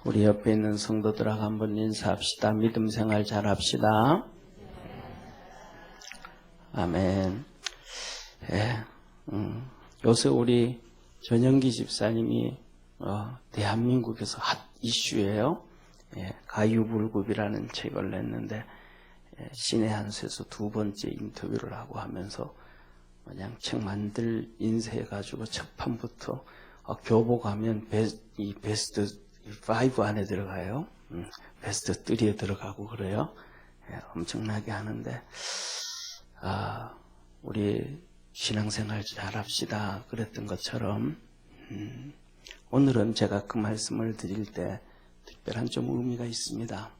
우리 옆에 있는 성도들하고 한번 인사합시다. 믿음 생활 잘합시다. 아멘. 예, 요새 우리 전영기 집사님이 대한민국에서 핫 이슈예요. 예, 가유불급이라는 책을 냈는데 신의 한 수에서 두 번째 인터뷰를 하고 하면서 그냥 책 만들 인쇄해가지고 첫 판부터 교보가면 이 베스트 5 안에 들어가요. 베스트 3에 들어가고 그래요. 예, 엄청나게 하는데 우리 신앙생활 잘합시다 그랬던 것처럼 오늘은 제가 그 말씀을 드릴 때 특별한 좀 의미가 있습니다.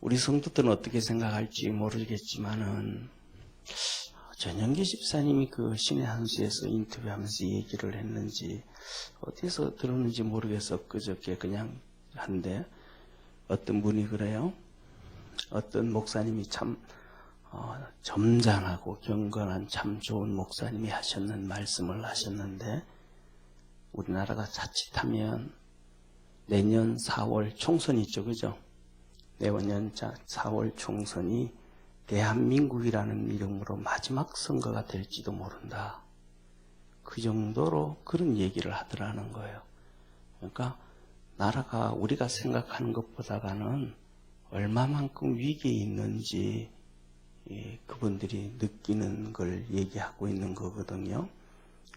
우리 성도들은 어떻게 생각할지 모르겠지만은 전영기 집사님이 그 신의 한 수에서 인터뷰하면서 얘기를 했는지 어디서 들었는지 모르겠어. 그저께 그냥 한데 어떤 분이 그래요. 어떤 목사님이 참 점잖하고 경건한 참 좋은 목사님이 하셨는 말씀을 하셨는데 우리나라가 자칫하면 내년 4월 총선이 있죠. 그죠? 내년 4월 총선이 대한민국이라는 이름으로 마지막 선거가 될지도 모른다. 그 정도로 그런 얘기를 하더라는 거예요. 그러니까 나라가 우리가 생각하는 것보다는 얼마만큼 위기에 있는지 그분들이 느끼는 걸 얘기하고 있는 거거든요.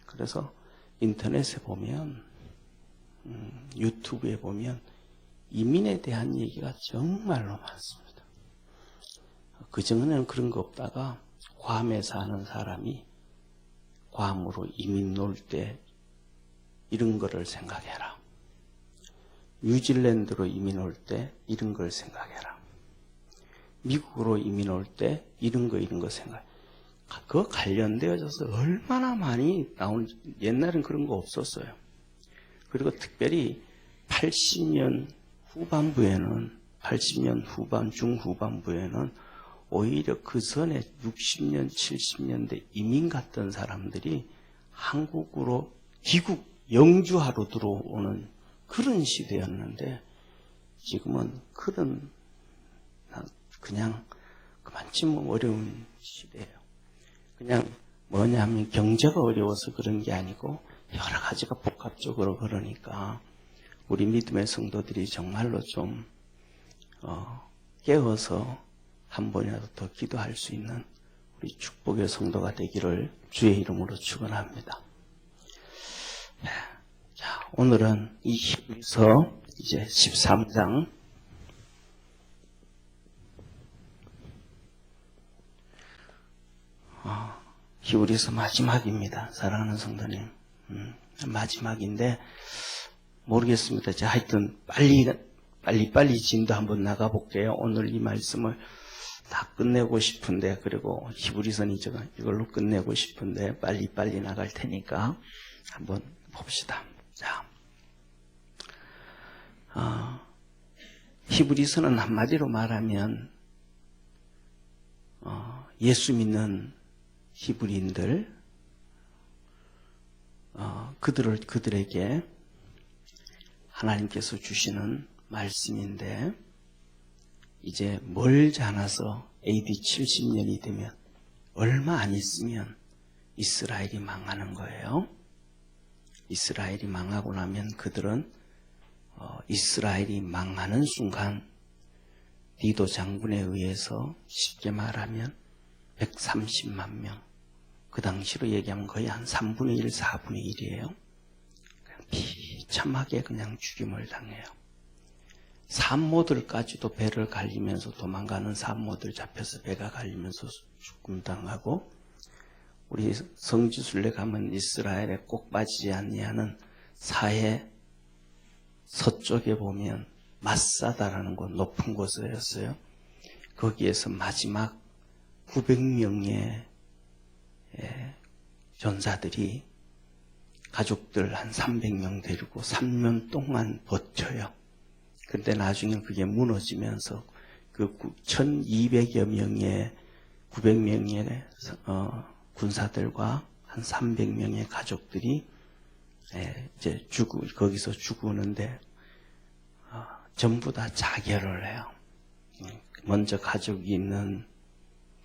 그래서 인터넷에 보면 유튜브에 보면 이민에 대한 얘기가 정말로 많습니다. 그전에는 그런 거 없다가 괌에 사는 사람이 괌으로 이민 올 때 이런 거를 생각해라. 뉴질랜드로 이민 올 때 이런 걸 생각해라. 미국으로 이민 올 때 이런 거 생각해. 그거 관련되어져서 얼마나 많이 옛날엔 그런 거 없었어요. 그리고 특별히 80년 중후반부에는 오히려 그 전에 60년, 70년대 이민 갔던 사람들이 한국으로 귀국, 영주하러 들어오는 그런 시대였는데 지금은 그냥 그만치면 어려운 시대예요. 그냥 뭐냐면 경제가 어려워서 그런 게 아니고 여러 가지가 복합적으로 그러니까 우리 믿음의 성도들이 정말로 좀 깨어서 한 번이라도 더 기도할 수 있는 우리 축복의 성도가 되기를 주의 이름으로 축원합니다. 자, 오늘은 이 히브리서 이제 13장 히브리서 마지막입니다. 사랑하는 성도님, 마지막인데 모르겠습니다. 자, 하여튼 빨리 진도 한번 나가볼게요. 오늘 이 말씀을 다 끝내고 싶은데, 그리고 히브리서는 이걸로 끝내고 싶은데 빨리 나갈 테니까 한번 봅시다. 자, 히브리서는 한마디로 말하면 예수 믿는 히브리인들 그들에게 하나님께서 주시는 말씀인데 이제 멀지 않아서 AD 70년이 되면 얼마 안 있으면 이스라엘이 망하는 거예요. 이스라엘이 망하고 나면 그들은 이스라엘이 망하는 순간 디도 장군에 의해서 쉽게 말하면 130만 명, 그 당시로 얘기하면 거의 한 3분의 1, 4분의 1이에요. 비참하게 그냥 죽임을 당해요. 산모들까지도 배를 갈리면서 도망가는 산모들 잡혀서 배가 갈리면서 죽음당하고, 우리 성지순례 가면 이스라엘에 꼭 빠지지 아니하는 사해 서쪽에 보면 마사다라는 곳, 높은 곳이었어요. 거기에서 마지막 900명의 전사들이 가족들 한 300명 데리고 3년 동안 버텨요. 근데 나중에 그게 무너지면서 그 1200여 명의 900명의 군사들과 한 300명의 가족들이 이제 거기서 죽었는데 전부 다 자결을 해요. 먼저 가족이 있는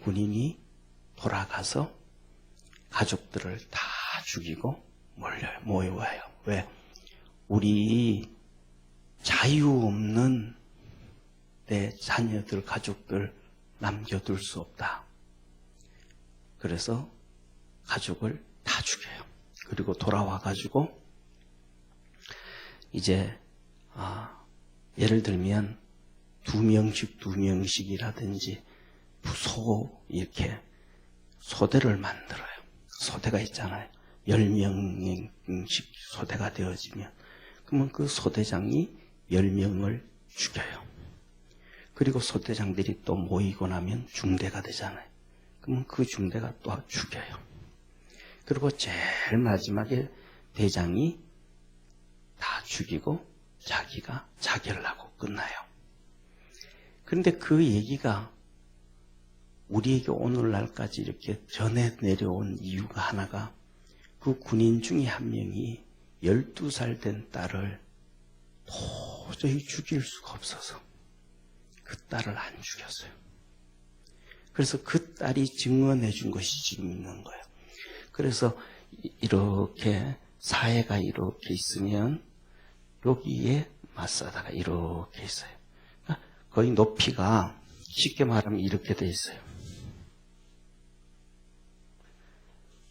군인이 돌아가서 가족들을 다 죽이고 모여와요. 왜? 우리 자유 없는 내 자녀들, 가족들 남겨둘 수 없다. 그래서 가족을 다 죽여요. 그리고 돌아와가지고 이제 예를 들면 2명씩이라든지 이렇게 소대를 만들어요. 소대가 있잖아요. 10명씩 소대가 되어지면 그러면 그 소대장이 10명을 죽여요. 그리고 소대장들이 또 모이고 나면 중대가 되잖아요. 그러면 그 중대가 또 죽여요. 그리고 제일 마지막에 대장이 다 죽이고 자기가 자결하고 끝나요. 그런데 그 얘기가 우리에게 오늘날까지 이렇게 전해 내려온 이유가 하나가 그 군인 중에 한 명이 12살 된 딸을 도저히 죽일 수가 없어서 그 딸을 안 죽였어요. 그래서 그 딸이 증언해 준 것이 지금 있는 거예요. 그래서 이렇게 사해가 이렇게 있으면 여기에 맞사다가 이렇게 있어요. 거의 높이가 쉽게 말하면 이렇게 돼 있어요.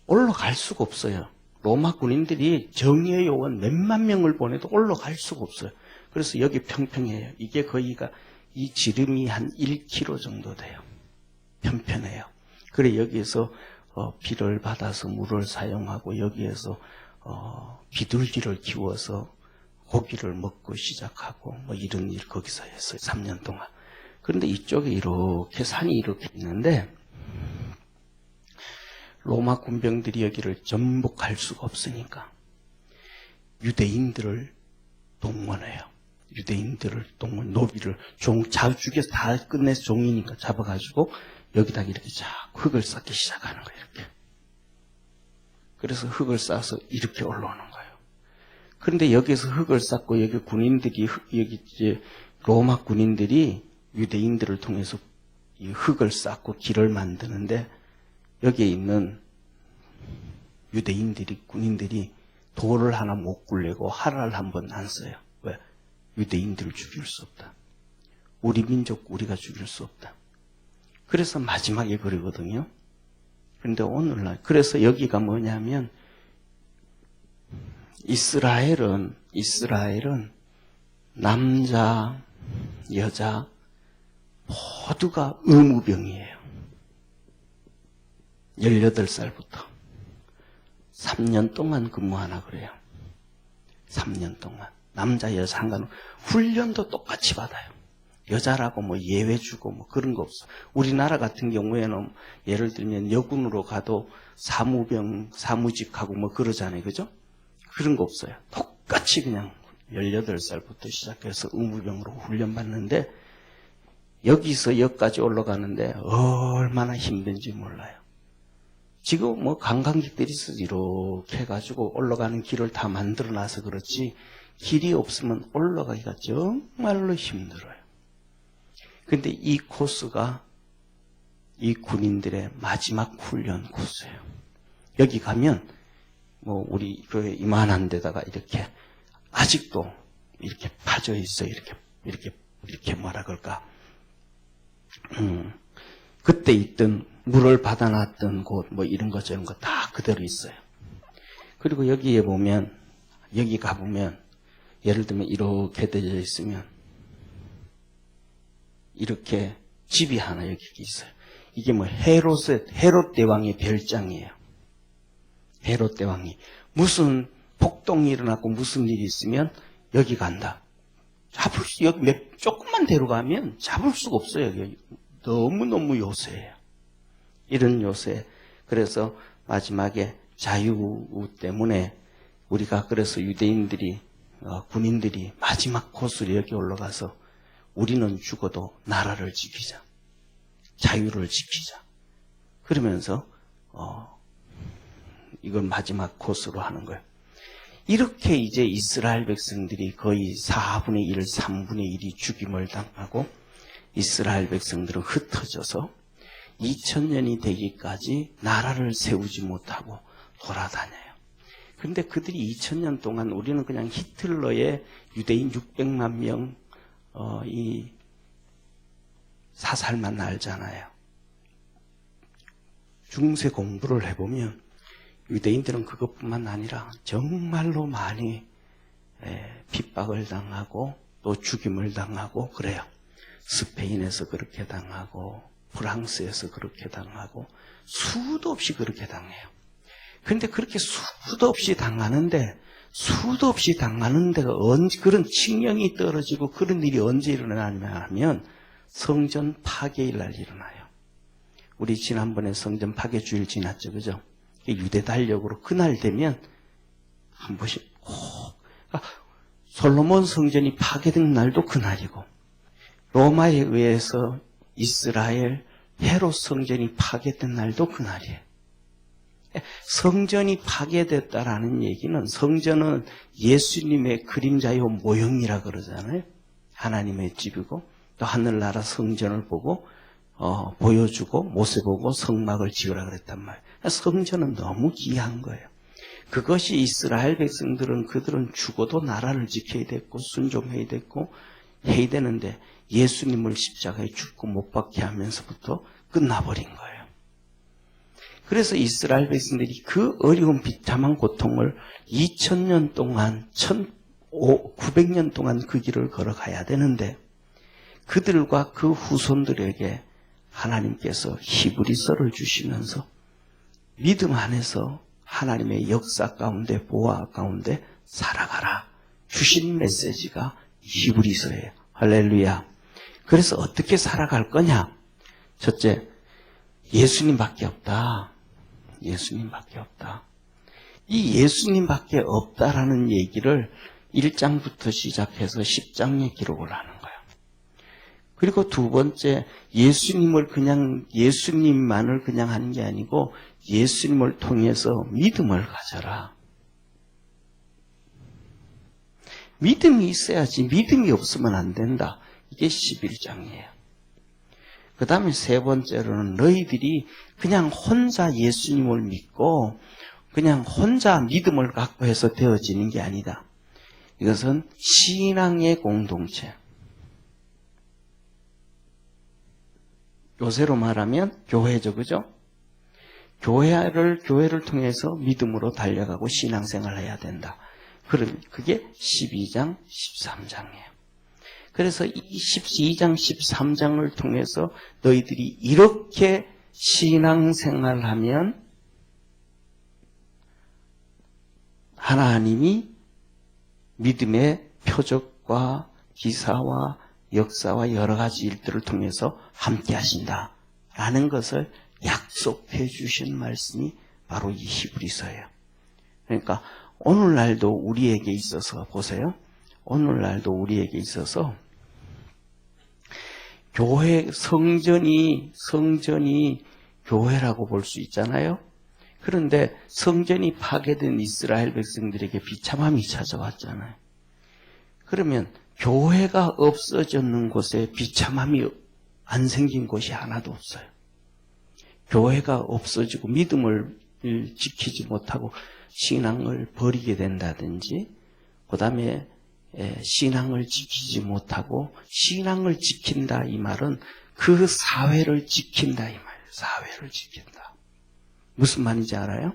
올라갈 수가 없어요. 로마 군인들이 정예의 요원 몇만 명을 보내도 올라갈 수가 없어요. 그래서 여기 평평해요. 이게 거의가 이 지름이 한 1km 정도 돼요. 편편해요. 그래 여기에서 비를 받아서 물을 사용하고 여기에서 비둘기를 키워서 고기를 먹고 시작하고 뭐 이런 일 거기서 했어요. 3년 동안. 그런데 이쪽에 이렇게 산이 이렇게 있는데 로마 군병들이 여기를 전부 갈 수가 없으니까 유대인들을 동원해요. 유대인들을 노비를 죽여서 다 끝내서 종이니까 잡아가지고 여기다 이렇게 자꾸 흙을 쌓기 시작하는 거예요. 이렇게. 그래서 흙을 쌓아서 이렇게 올라오는 거예요. 그런데 여기서 흙을 쌓고 여기 군인들이 여기 이제 로마 군인들이 유대인들을 통해서 이 흙을 쌓고 길을 만드는데 여기에 있는 유대인들이 군인들이 돌을 하나 못 굴리고 활을 한 번 안 써요. 왜? 유대인들을 죽일 수 없다. 우리 민족 우리가 죽일 수 없다. 그래서 마지막에 그러거든요. 그런데 오늘날 그래서 여기가 뭐냐면 이스라엘은 남자, 여자 모두가 의무병이에요. 18살부터 3년 동안 근무하나 그래요. 3년 동안. 남자, 여자 상관없이 훈련도 똑같이 받아요. 여자라고 뭐 예외 주고 뭐 그런 거 없어. 우리나라 같은 경우에는 예를 들면 여군으로 가도 사무병, 사무직하고 뭐 그러잖아요. 그죠? 그런 거 없어요. 똑같이 그냥 18살부터 시작해서 의무병으로 훈련받는데 여기서 여기까지 올라가는데 얼마나 힘든지 몰라요. 지금 뭐 관광객들이 이렇게 해가지고 올라가는 길을 다 만들어놔서 그렇지 길이 없으면 올라가기가 정말로 힘들어요. 근데 이 코스가 이 군인들의 마지막 훈련 코스예요. 여기 가면 뭐 우리 그 이만한 데다가 이렇게 아직도 이렇게 파져 있어요. 이렇게 뭐라 그럴까? 그때 있던 물을 받아놨던 곳 뭐 이런 거 저런 거 다 그대로 있어요. 그리고 여기에 보면 여기 가보면 예를 들면 이렇게 되어 있으면 이렇게 집이 하나 여기 있어요. 이게 뭐 헤롯 대왕의 별장이에요. 헤롯 대왕이 무슨 폭동이 일어났고 무슨 일이 있으면 여기 간다. 여기 조금만 데려가면 잡을 수가 없어요. 여기 너무너무 요새예요. 이런 요새. 그래서 마지막에 자유 때문에 우리가 그래서 유대인들이 군인들이 마지막 코스로 여기 올라가서 우리는 죽어도 나라를 지키자. 자유를 지키자. 그러면서 이건 마지막 코스로 하는 거예요. 이렇게 이제 이스라엘 백성들이 거의 4분의 1, 3분의 1이 죽임을 당하고 이스라엘 백성들은 흩어져서 2000년이 되기까지 나라를 세우지 못하고 돌아다녀요. 그런데 그들이 2000년 동안 우리는 그냥 히틀러의 유대인 600만 명 이 사살만 알잖아요. 중세 공부를 해보면 유대인들은 그것뿐만 아니라 정말로 많이 핍박을 당하고 또 죽임을 당하고 그래요. 스페인에서 그렇게 당하고 프랑스에서 그렇게 당하고 수도 없이 그렇게 당해요. 그런데 그렇게 수도 없이 당하는데 그런 칙령이 떨어지고 그런 일이 언제 일어나냐면 성전 파괴일 날 일어나요. 우리 지난번에 성전 파괴 주일 지났죠, 그죠? 유대 달력으로 그날 되면 한 번씩 솔로몬 성전이 파괴된 날도 그날이고 로마에 의해서 이스라엘 헤롯 성전이 파괴된 날도 그날이에요. 성전이 파괴됐다라는 얘기는 성전은 예수님의 그림자요 모형이라 그러잖아요. 하나님의 집이고 또 하늘나라 성전을 보고 보여주고 모세 보고 성막을 지으라 그랬단 말이에요. 성전은 너무 귀한 거예요. 그것이 이스라엘 백성들은 그들은 죽어도 나라를 지켜야 됐고 순종해야 됐고 해야 되는데 예수님을 십자가에 죽고 못 박게 하면서부터 끝나버린 거예요. 그래서 이스라엘 백성들이 그 어려운 비참한 고통을 2000년 동안 1900년 동안 그 길을 걸어가야 되는데 그들과 그 후손들에게 하나님께서 히브리서를 주시면서 믿음 안에서 하나님의 역사 가운데 보화 가운데 살아가라 주신 메시지가 히브리서예요. 할렐루야. 그래서 어떻게 살아갈 거냐? 첫째, 예수님밖에 없다. 예수님밖에 없다. 이 예수님밖에 없다라는 얘기를 1장부터 시작해서 10장에 기록을 하는 거예요. 그리고 두 번째, 예수님만을 그냥 하는 게 아니고 예수님을 통해서 믿음을 가져라. 믿음이 있어야지 믿음이 없으면 안 된다. 이게 11장이에요. 그 다음에 세 번째로는 너희들이 그냥 혼자 예수님을 믿고 그냥 혼자 믿음을 갖고 해서 되어지는 게 아니다. 이것은 신앙의 공동체. 요새로 말하면 교회죠, 그죠? 교회를 통해서 믿음으로 달려가고 신앙생활을 해야 된다. 그럼 그게 12장, 13장이에요. 그래서 이 12장, 13장을 통해서 너희들이 이렇게 신앙생활하면 하나님이 믿음의 표적과 기사와 역사와 여러 가지 일들을 통해서 함께 하신다라는 것을 약속해 주신 말씀이 바로 이 히브리서예요. 그러니까 오늘날도 우리에게 있어서 보세요. 오늘날도 우리에게 있어서 교회 성전이 교회라고 볼 수 있잖아요. 그런데 성전이 파괴된 이스라엘 백성들에게 비참함이 찾아왔잖아요. 그러면 교회가 없어졌는 곳에 비참함이 안 생긴 곳이 하나도 없어요. 교회가 없어지고 믿음을 지키지 못하고 신앙을 버리게 된다든지 그 다음에 신앙을 지키지 못하고 신앙을 지킨다 이 말은 그 사회를 지킨다 이 말이에요. 사회를 지킨다. 무슨 말인지 알아요?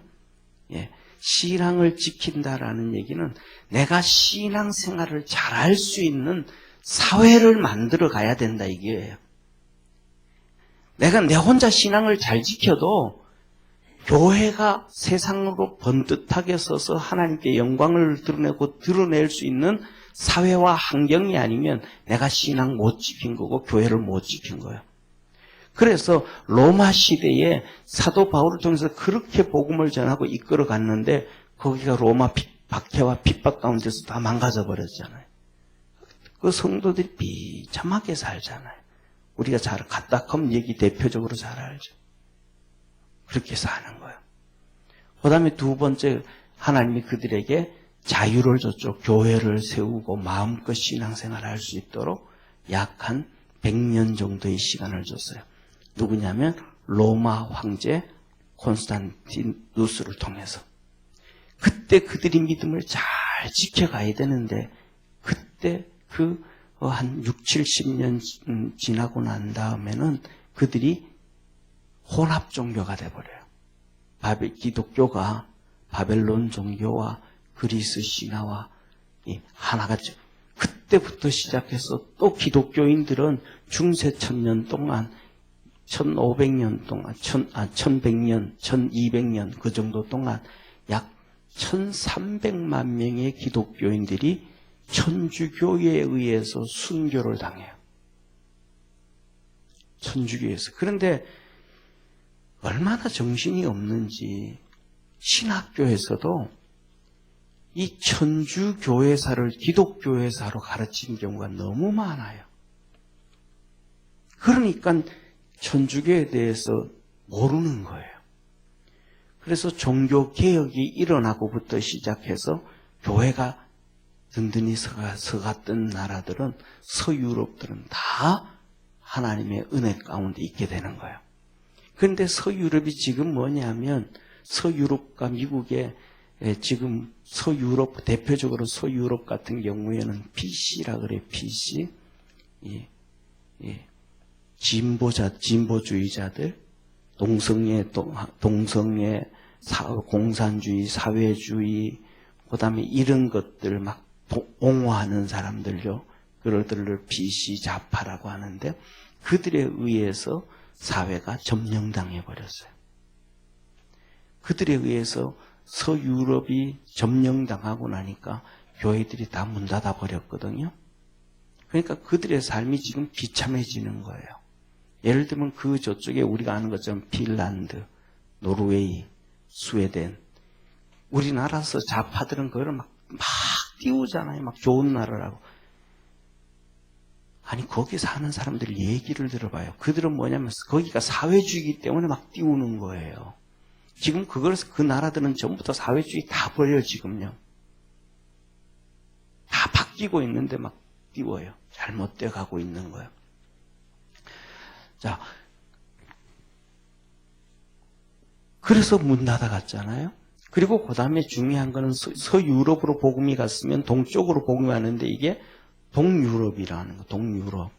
신앙을 지킨다라는 얘기는 내가 신앙생활을 잘할 수 있는 사회를 만들어 가야 된다 이게예요. 내가 내 혼자 신앙을 잘 지켜도 교회가 세상으로 번듯하게 서서 하나님께 영광을 드러낼 수 있는 사회와 환경이 아니면 내가 신앙 못 지킨 거고 교회를 못 지킨 거예요. 그래서 로마 시대에 사도 바울을 통해서 그렇게 복음을 전하고 이끌어 갔는데 거기가 로마 박해와 핍박 가운데서 다 망가져 버렸잖아요. 그 성도들이 비참하게 살잖아요. 우리가 갓다컴 얘기 대표적으로 잘 알죠. 그렇게 사는 거예요. 그 다음에 두 번째 하나님이 그들에게 자유를 줬죠. 교회를 세우고 마음껏 신앙생활을 할 수 있도록 약 한 100년 정도의 시간을 줬어요. 누구냐면 로마 황제 콘스탄티누스를 통해서. 그때 그들이 믿음을 잘 지켜가야 되는데 그때 한 6, 70년 지나고 난 다음에는 그들이 혼합 종교가 돼버려요. 기독교가 바벨론 종교와 그리스 신화와 하나가 그때부터 시작해서 또 기독교인들은 중세 1000년 동안 1500년 동안 1100년 1200년 그 정도 동안 약 1300만 명의 기독교인들이 천주교에 의해서 순교를 당해요. 천주교에서. 그런데 얼마나 정신이 없는지 신학교에서도 이 천주교회사를 기독교회사로 가르치는 경우가 너무 많아요. 그러니까 천주교에 대해서 모르는 거예요. 그래서 종교개혁이 일어나고부터 시작해서 교회가 든든히 서갔던 나라들은 서유럽들은 다 하나님의 은혜 가운데 있게 되는 거예요. 그런데 서유럽이 지금 뭐냐면 서유럽과 미국의 지금 서유럽, 대표적으로 서유럽 같은 경우에는 PC라 그래요. PC. 진보주의자들, 동성애, 공산주의, 사회주의, 그 다음에 이런 것들 막 옹호하는 사람들요. 그들을 PC 좌파라고 하는데 그들에 의해서 사회가 점령당해 버렸어요. 그들에 의해서 서유럽이 점령당하고 나니까 교회들이 다 문 닫아 버렸거든요. 그러니까 그들의 삶이 지금 비참해지는 거예요. 예를 들면 그 저쪽에 우리가 아는 것처럼 핀란드, 노르웨이, 스웨덴, 우리나라에서 좌파들은 그걸 막 띄우잖아요. 막 좋은 나라라고. 아니 거기 사는 사람들 얘기를 들어봐요. 그들은 뭐냐면 거기가 사회주의이기 때문에 막 띄우는 거예요. 지금 그 나라들은 전부 다 사회주의 다 버려요. 지금요. 다 바뀌고 있는데 막 띄워요. 잘못돼 가고 있는 거예요. 자, 그래서 문 닫아갔잖아요. 그리고 그 다음에 중요한 거는 서유럽으로 복음이 갔으면 동쪽으로 복음이 왔는데 이게 동유럽이라는 거, 동유럽.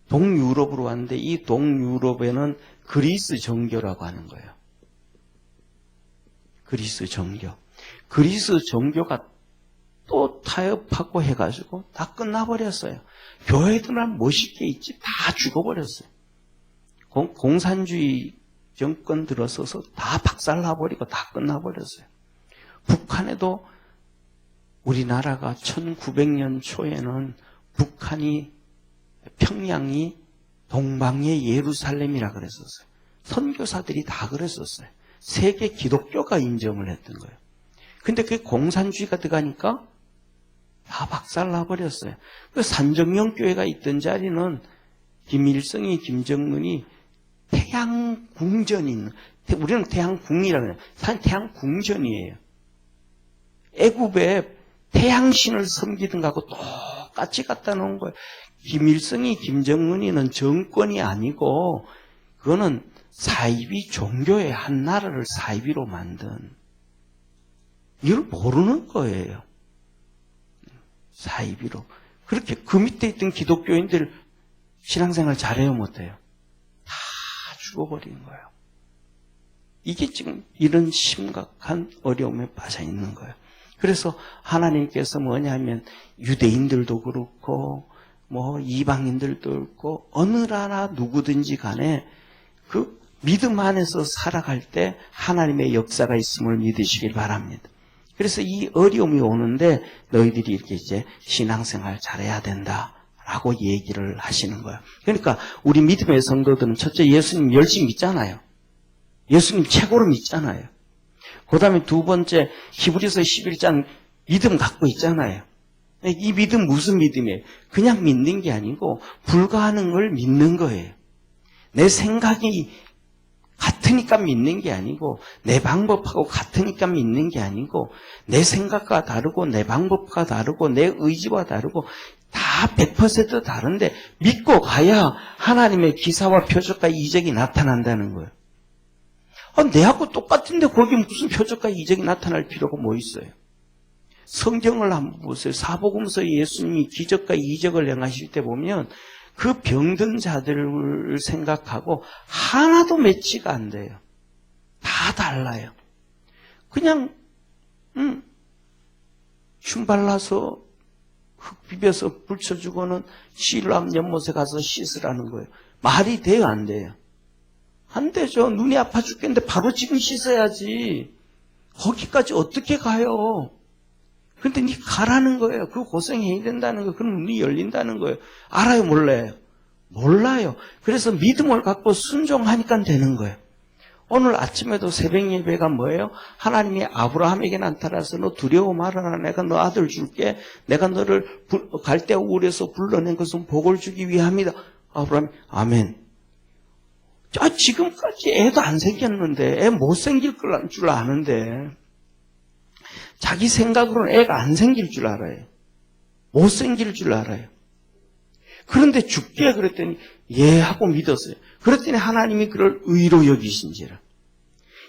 동유럽으로 왔는데 이 동유럽에는 그리스 정교라고 하는 거예요. 그리스 정교. 그리스 정교가 또 타협하고 해가지고 다 끝나버렸어요. 교회들만 멋있게 있지 다 죽어버렸어요. 공산주의 정권 들어서서 다 박살나버리고 다 끝나버렸어요. 북한에도 우리나라가 1900년 초에는 북한이 평양이 동방의 예루살렘이라 그랬었어요. 선교사들이 다 그랬었어요. 세계 기독교가 인정을 했던 거예요. 근데 그게 공산주의가 들어가니까 다 박살나버렸어요. 그 산정령교회가 있던 자리는 김일성이, 김정은이 태양궁전이 우리는 태양궁이라고 해요. 태양궁전이에요. 애굽에 태양신을 섬기던 거하고 똑같이 갖다 놓은 거예요. 김일성이, 김정은이는 정권이 아니고 그거는 사이비 종교의 한 나라를 사이비로 만든 이걸 모르는 거예요. 사이비로. 그렇게 그 밑에 있던 기독교인들 신앙생활 잘해요, 못해요? 다 죽어버린 거예요. 이게 지금 이런 심각한 어려움에 빠져 있는 거예요. 그래서 하나님께서 뭐냐면 유대인들도 그렇고 뭐 이방인들도 그렇고 어느 나라 누구든지 간에 그 믿음 안에서 살아갈 때 하나님의 역사가 있음을 믿으시길 바랍니다. 그래서 이 어려움이 오는데 너희들이 이렇게 이제 신앙생활 잘해야 된다라고 얘기를 하시는 거예요. 그러니까 우리 믿음의 성도들은 첫째 예수님 열심히 믿잖아요. 예수님 최고로 믿잖아요. 그 다음에 두 번째 히브리서 11장 믿음 갖고 있잖아요. 이 믿음 무슨 믿음이에요? 그냥 믿는 게 아니고 불가능한 걸 믿는 거예요. 내 생각이 같으니까 믿는 게 아니고, 내 방법하고 같으니까 믿는 게 아니고, 내 생각과 다르고, 내 방법과 다르고, 내 의지와 다르고, 다 100% 다른데 믿고 가야 하나님의 기사와 표적과 이적이 나타난다는 거예요. 내하고 똑같은데 거기 무슨 표적과 이적이 나타날 필요가 뭐 있어요? 성경을 한번 보세요. 사복음서에 예수님이 기적과 이적을 행하실 때 보면 그 병든 자들을 생각하고 하나도 매치가 안 돼요. 다 달라요. 그냥 춤 발라서 흙 비벼서 불쳐주고는 신람 연못에 가서 씻으라는 거예요. 말이 돼요, 안 돼요? 안 되죠. 눈이 아파 죽겠는데 바로 지금 씻어야지. 거기까지 어떻게 가요? 근데 니 가라는 거예요. 그 고생해야 된다는 거예요. 그럼 눈이 열린다는 거예요. 알아요, 몰라요? 몰라요. 그래서 믿음을 갖고 순종하니까 되는 거예요. 오늘 아침에도 새벽 예배가 뭐예요? 하나님이 아브라함에게 나타나서 너 두려워 말아라. 내가 너 아들 줄게. 내가 너를 갈대아 울에서 불러낸 것은 복을 주기 위함이다. 아브라함이 아멘. 지금까지 애도 안 생겼는데 애 못 생길 줄 아는데 자기 생각으로는 애가 안 생길 줄 알아요. 못 생길 줄 알아요. 그런데 죽게 그랬더니 예 하고 믿었어요. 그랬더니 하나님이 그를 의로 여기신지라.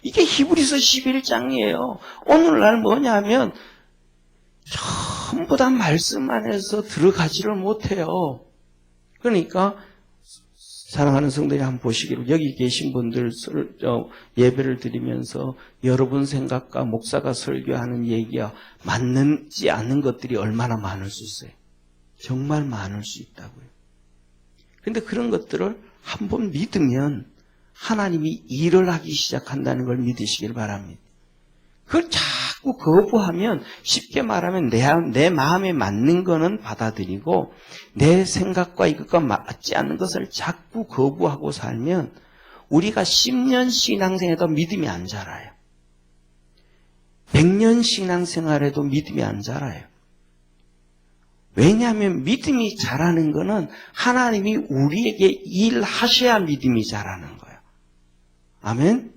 이게 히브리서 11장이에요. 오늘날 뭐냐면 전부 다 말씀 안에서 들어가지를 못해요. 그러니까 사랑하는 성도들이 한번 보시기를 여기 계신 분들 예배를 드리면서 여러분 생각과 목사가 설교하는 얘기와 맞는지 않는 것들이 얼마나 많을 수 있어요. 정말 많을 수 있다고요. 그런데 그런 것들을 한번 믿으면 하나님이 일을 하기 시작한다는 걸 믿으시길 바랍니다. 그걸 자꾸 거부하면 쉽게 말하면 내 마음에 맞는 거는 받아들이고 내 생각과 이것과 맞지 않는 것을 자꾸 거부하고 살면 우리가 10년 신앙생활에도 믿음이 안 자라요. 100년 신앙생활에도 믿음이 안 자라요. 왜냐하면 믿음이 자라는 거는 하나님이 우리에게 일하셔야 믿음이 자라는 거예요. 아멘?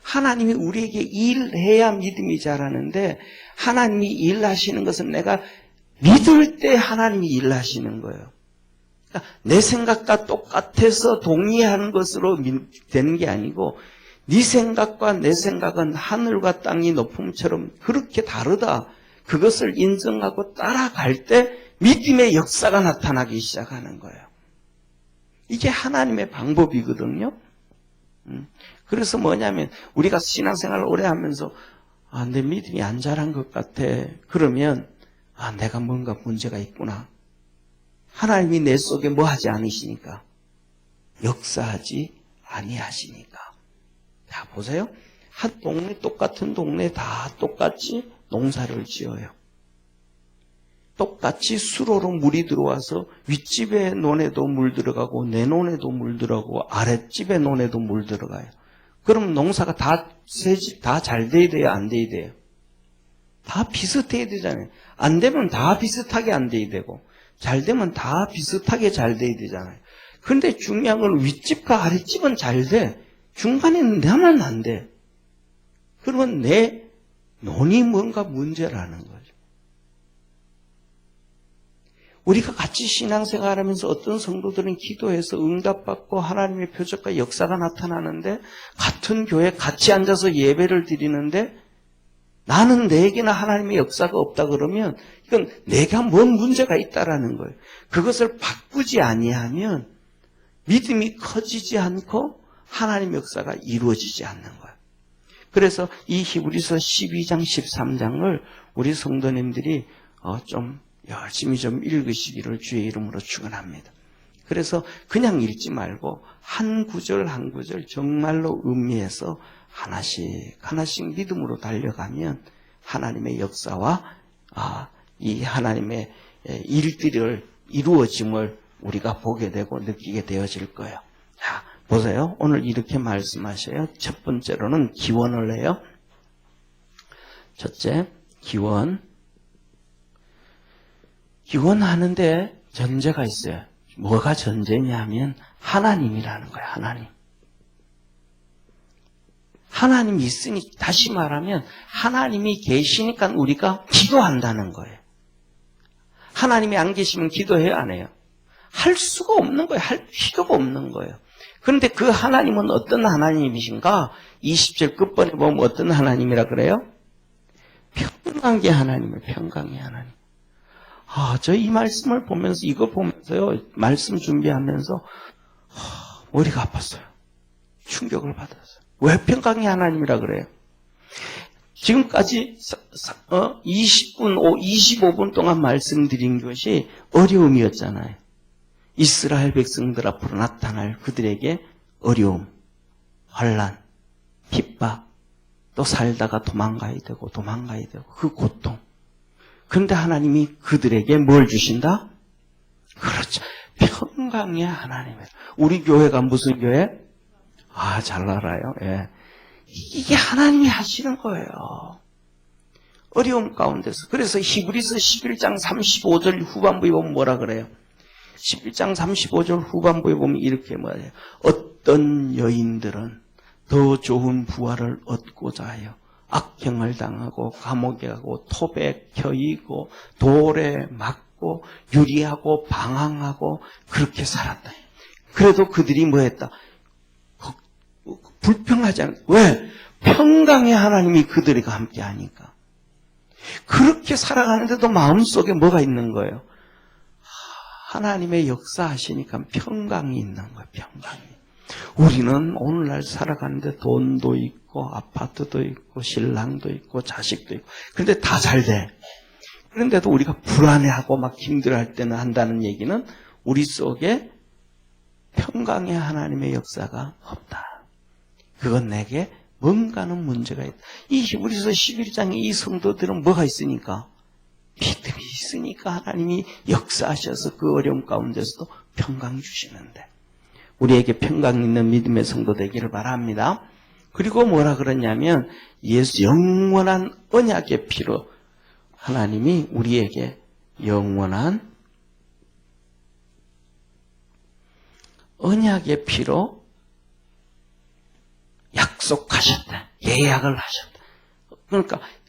하나님이 우리에게 일해야 믿음이 자라는데 하나님이 일하시는 것은 내가 믿을 때 하나님이 일하시는 거예요. 그러니까 내 생각과 똑같아서 동의하는 것으로 되는 게 아니고 네 생각과 내 생각은 하늘과 땅이 높음처럼 그렇게 다르다. 그것을 인정하고 따라갈 때 믿음의 역사가 나타나기 시작하는 거예요. 이게 하나님의 방법이거든요. 그래서 뭐냐면 우리가 신앙생활을 오래 하면서 내 믿음이 안 자란 것 같아. 그러면 내가 뭔가 문제가 있구나. 하나님이 내 속에 뭐 하지 않으시니까? 역사하지 아니하시니까. 자, 보세요. 한 동네 똑같은 동네 다 똑같이 농사를 지어요. 똑같이 수로로 물이 들어와서 윗집의 논에도 물 들어가고 내 논에도 물 들어가고 아랫집의 논에도 물 들어가요. 그럼 농사가 새 집 다 잘 돼야 돼요? 안 돼야 돼요? 다 비슷해야 되잖아요. 안 되면 다 비슷하게 안 돼야 되고 잘 되면 다 비슷하게 잘 돼야 되잖아요. 그런데 중요한 건 윗집과 아랫집은 잘 돼. 중간에 나만 안 돼. 그러면 내 논이 뭔가 문제라는 거죠. 우리가 같이 신앙생활하면서 어떤 성도들은 기도해서 응답받고 하나님의 표적과 역사가 나타나는데 같은 교회에 같이 앉아서 예배를 드리는데 나는 내게는 하나님의 역사가 없다 그러면 이건 내가 뭔 문제가 있다라는 거예요. 그것을 바꾸지 아니하면 믿음이 커지지 않고 하나님의 역사가 이루어지지 않는 거예요. 그래서 이 히브리서 12장 13장을 우리 성도님들이 좀 열심히 좀 읽으시기를 주의 이름으로 축원합니다. 그래서 그냥 읽지 말고 한 구절 한 구절 정말로 음미해서 하나씩 하나씩 믿음으로 달려가면 하나님의 역사와 이 하나님의 일들을 이루어짐을 우리가 보게 되고 느끼게 되어질 거예요. 자, 보세요. 오늘 이렇게 말씀하셔요. 첫 번째로는 기원을 해요. 첫째, 기원하는데 전제가 있어요. 뭐가 전제냐 하면 하나님이라는 거예요. 하나님. 하나님이 있으니, 다시 말하면 하나님이 계시니까 우리가 기도한다는 거예요. 하나님이 안 계시면 기도해요, 안 해요? 할 수가 없는 거예요. 할 필요가 없는 거예요. 그런데 그 하나님은 어떤 하나님이신가? 20절 끝번에 보면 어떤 하나님이라 그래요? 평강의 하나님이에요. 평강의 하나님. 저 이 말씀을 보면서, 이거 보면서요, 말씀 준비하면서 머리가 아팠어요. 충격을 받았어요. 왜 평강의 하나님이라 그래요? 지금까지 20분, 25분 동안 말씀드린 것이 어려움이었잖아요. 이스라엘 백성들 앞으로 나타날 그들에게 어려움, 환난, 핍박, 또 살다가 도망가야 되고 그 고통. 그런데 하나님이 그들에게 뭘 주신다? 그렇죠. 평강의 하나님이에요. 우리 교회가 무슨 교회? 잘 알아요. 예. 이게 하나님이 하시는 거예요. 어려움 가운데서. 그래서 히브리서 11장 35절 후반부에 보면 뭐라 그래요? 11장 35절 후반부에 보면 이렇게 말해요. 어떤 여인들은 더 좋은 부활을 얻고자 하여 악행을 당하고 감옥에 가고 톱에 켜이고 돌에 맞고 유리하고 방황하고 그렇게 살았다. 그래도 그들이 뭐 했다? 불평하지 않아요. 왜? 평강의 하나님이 그들과 함께 하니까. 그렇게 살아가는데도 마음속에 뭐가 있는 거예요? 하나님의 역사하시니까 평강이 있는 거예요. 평강이. 우리는 오늘날 살아가는데 돈도 있고 아파트도 있고 신랑도 있고 자식도 있고 그런데 다 잘 돼. 그런데도 우리가 불안해하고 막 힘들어할 때는 한다는 얘기는 우리 속에 평강의 하나님의 역사가 없다. 그건 내게 뭔가는 문제가 있다. 이 히브리서 11장에 이 성도들은 뭐가 있으니까? 믿음이 있으니까 하나님이 역사하셔서 그 어려움 가운데서도 평강 주시는데 우리에게 평강 있는 믿음의 성도 되기를 바랍니다. 그리고 뭐라 그러냐면 예수 영원한 언약의 피로 하나님이 우리에게 영원한 언약의 피로 약속하셨다. 예약을 하셨다.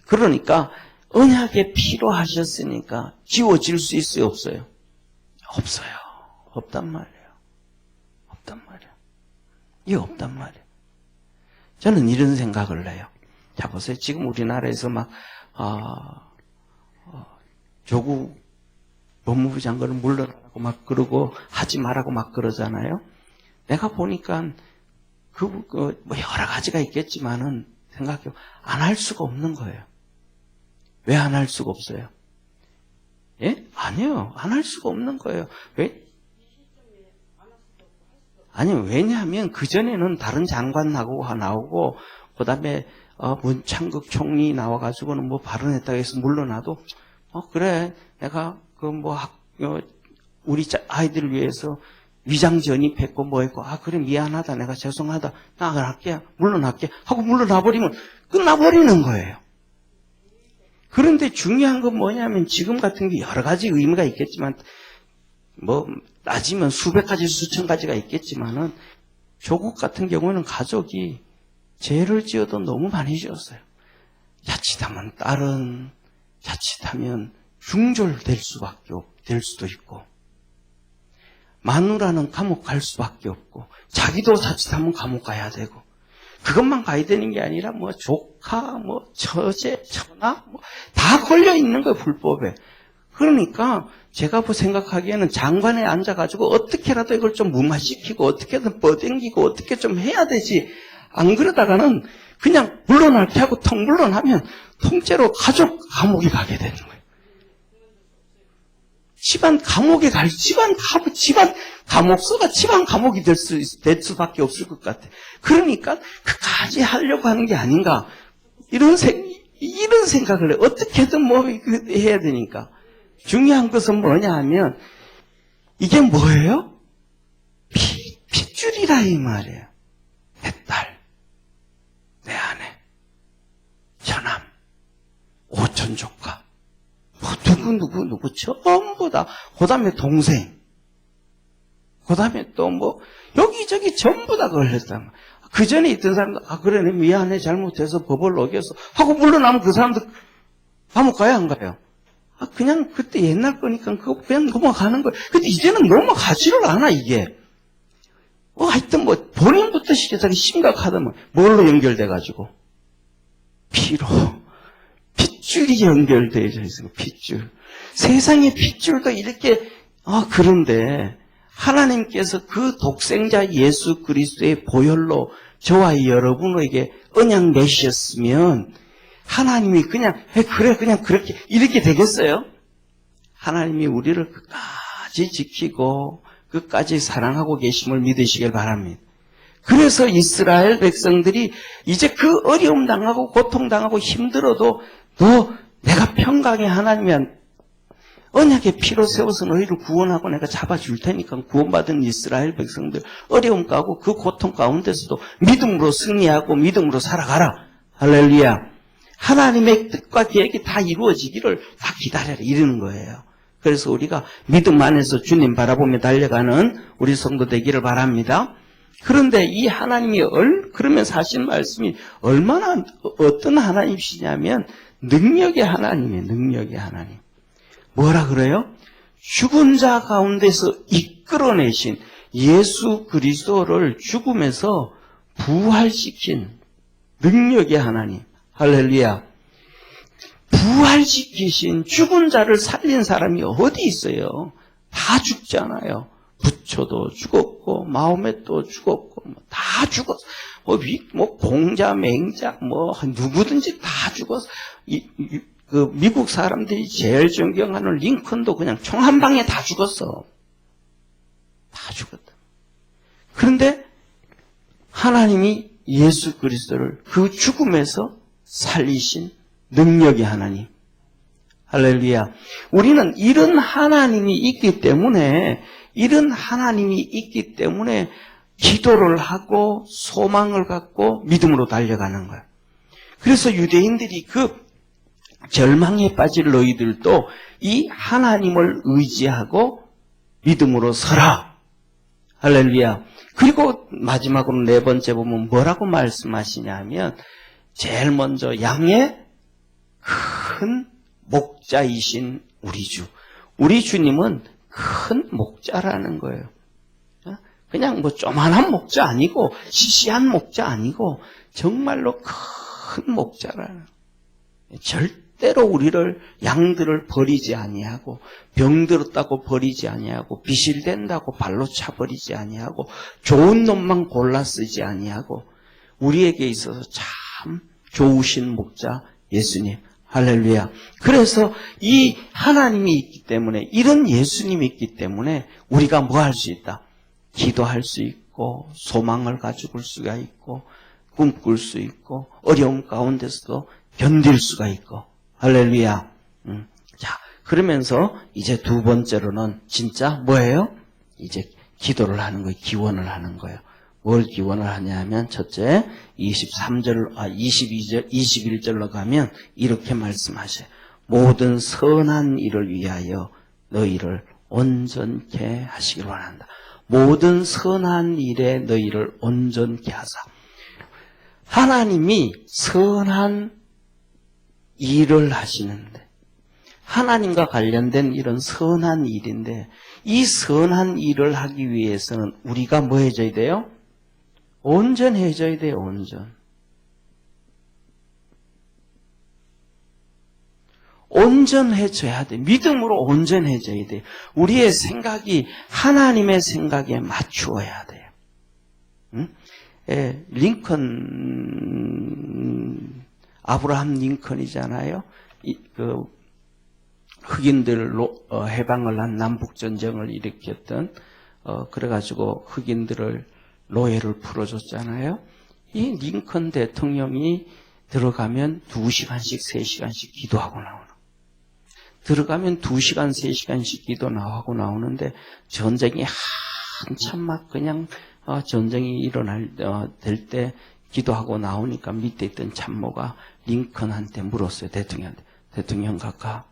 그러니까 언약의 피로 하셨으니까 지워질 수 있어요, 없어요? 없어요. 없단 말이에요. 없단 말이에요. 이게 없단 말이에요. 저는 이런 생각을 해요. 자, 보세요. 지금 우리나라에서 막 조국 법무부 장관을 물러나라고 막 그러고 하지 말라고 막 그러잖아요. 내가 보니까 뭐 여러 가지가 있겠지만은 생각해요. 안 할 수가 없는 거예요. 왜 안 할 수가 없어요? 예? 아니요. 안 할 수가 없는 거예요. 왜? 아니, 왜냐하면 그전에는 다른 장관하고 나오고, 그 다음에, 문창극 총리 나와가지고는 뭐 발언했다고 해서 물러나도, 그래. 내가, 우리 아이들을 위해서 위장 전입했고 뭐 했고, 그래, 미안하다. 내가 죄송하다. 나 할게. 물러날게. 하고 물러나버리면 끝나버리는 거예요. 그런데 중요한 건 뭐냐면 지금 같은 게 여러 가지 의미가 있겠지만 뭐 따지면 수백 가지 수천 가지가 있겠지만은 조국 같은 경우는 가족이 죄를 지어도 너무 많이 지었어요. 자칫하면 딸은 자칫하면 중졸될 될 수도 있고 마누라는 감옥 갈 수밖에 없고 자기도 자칫하면 감옥 가야 되고 그것만 가야 되는 게 아니라 뭐 조카, 뭐 처제, 처나 뭐 다 걸려 있는 거예요, 불법에. 그러니까 제가 생각하기에는 장관에 앉아가지고 어떻게라도 이걸 좀 무마시키고 어떻게든 뻗당기고 어떻게 좀 해야 되지. 안 그러다가는 그냥 물러날게 하고 통 물러나면 통째로 가족 감옥에 가게 되는 거예요. 집안 감옥에 집안 감옥서가 집안 감옥이 될 수밖에 없을 것 같아. 그러니까 그까지 하려고 하는 게 아닌가. 이런 생각을 해. 어떻게든 뭐 해야 되니까. 중요한 것은 뭐냐 하면 이게 뭐예요? 핏줄이라 이 말이에요. 내 딸, 내 아내, 처남, 오촌 조카. 뭐 누구 전부 다 그 다음에 동생 그 다음에 또 뭐 여기저기 전부 다 걸렸다. 그 전에 있던 사람도 그래 내 미안해 잘못해서 법을 어겼어 하고 물러나면 그 사람도 감옥 가야 안 가요? 그냥 그때 옛날 거니까 그거 그냥 넘어가는 거예요. 근데 이제는 넘어가지를 않아 이게. 하여튼 본인부터 시작하기 심각하다면 뭘로 연결돼가지고 피로 핏줄이 연결되어 있어요. 핏줄. 세상의 핏줄도 이렇게 그런데 하나님께서 그 독생자 예수 그리스도의 보혈로 저와 여러분에게 언약 내셨으면 하나님이 그냥 그래 그냥 그렇게 이렇게 되겠어요? 하나님이 우리를 끝까지 지키고 끝까지 사랑하고 계심을 믿으시길 바랍니다. 그래서 이스라엘 백성들이 이제 그 어려움 당하고 고통 당하고 힘들어도 너 내가 평강의 하나님이야. 언약의 피로 세워서 너희를 구원하고 내가 잡아줄 테니까 구원받은 이스라엘 백성들 어려움 가고 그 고통 가운데서도 믿음으로 승리하고 믿음으로 살아가라. 할렐루야. 하나님의 뜻과 계획이 다 이루어지기를 다 기다려라 이러는 거예요. 그래서 우리가 믿음 안에서 주님 바라보며 달려가는 우리 성도 되기를 바랍니다. 그런데 이 하나님이 그러면서 하신 말씀이 얼마나 어떤 하나님이시냐면 능력의 하나님이에요. 능력의 하나님. 뭐라 그래요? 죽은 자 가운데서 이끌어내신 예수 그리스도를 죽음에서 부활시킨 능력의 하나님. 할렐루야. 부활시키신 죽은 자를 살린 사람이 어디 있어요? 다 죽잖아요. 부처도 죽었고 마호멧도 죽었고 다 죽었어. 공자, 맹자 누구든지 다 죽었어. 미국 사람들이 제일 존경하는 링컨도 그냥 총 한 방에 다 죽었어. 다 죽었다. 그런데 하나님이 예수 그리스도를 그 죽음에서 살리신 능력의 하나님. 할렐루야. 우리는 이런 하나님이 있기 때문에 기도를 하고 소망을 갖고 믿음으로 달려가는 거예요. 그래서 유대인들이 그 절망에 빠질 너희들도 이 하나님을 의지하고 믿음으로 서라. 할렐루야. 그리고 마지막으로 네 번째 보면 뭐라고 말씀하시냐면 제일 먼저 양의 큰 목자이신 우리 주. 우리 주님은 큰 목자라는 거예요. 그냥 조만한 목자 아니고 시시한 목자 아니고 정말로 큰 목자라는 거예요. 절대로 우리를 양들을 버리지 아니하고 병들었다고 버리지 아니하고 비실된다고 발로 차버리지 아니하고 좋은 놈만 골라 쓰지 아니하고 우리에게 있어서 참 좋으신 목자 예수님. 할렐루야. 그래서 이 하나님이 있기 때문에 이런 예수님이 있기 때문에 우리가 뭐 할 수 있다? 기도할 수 있고 소망을 가지고 수가 있고 꿈꿀 수 있고 어려움 가운데서도 견딜 수가 있고 할렐루야. 자, 그러면서 이제 두 번째로는 진짜 뭐예요? 이제 기도를 하는 거예요. 기원을 하는 거예요. 뭘 기원을 하냐면 첫째 21절로 가면 이렇게 말씀하셔요. 모든 선한 일을 위하여 너희를 온전케 하시길 원한다. 모든 선한 일에 너희를 온전케 하사. 하나님이 선한 일을 하시는데 하나님과 관련된 이런 선한 일인데 이 선한 일을 하기 위해서는 우리가 뭐 해줘야 돼요? 온전해져야 돼요. 온전해져야 돼. 믿음으로 온전해져야 돼. 우리의 생각이 하나님의 생각에 맞추어야 돼요. 응? 아브라함 링컨이잖아요. 흑인들 해방을 한 남북전쟁을 일으켰던 그래가지고 흑인들을 노예를 풀어줬잖아요. 이 링컨 대통령이 들어가면 2시간씩 3시간씩 기도하고 나오는. 들어가면 2시간 3시간씩 기도 나오고 나오는데 전쟁이 한참 막 그냥 전쟁이 될 때 기도하고 나오니까 밑에 있던 참모가 링컨한테 물었어요. 대통령한테. 대통령 각하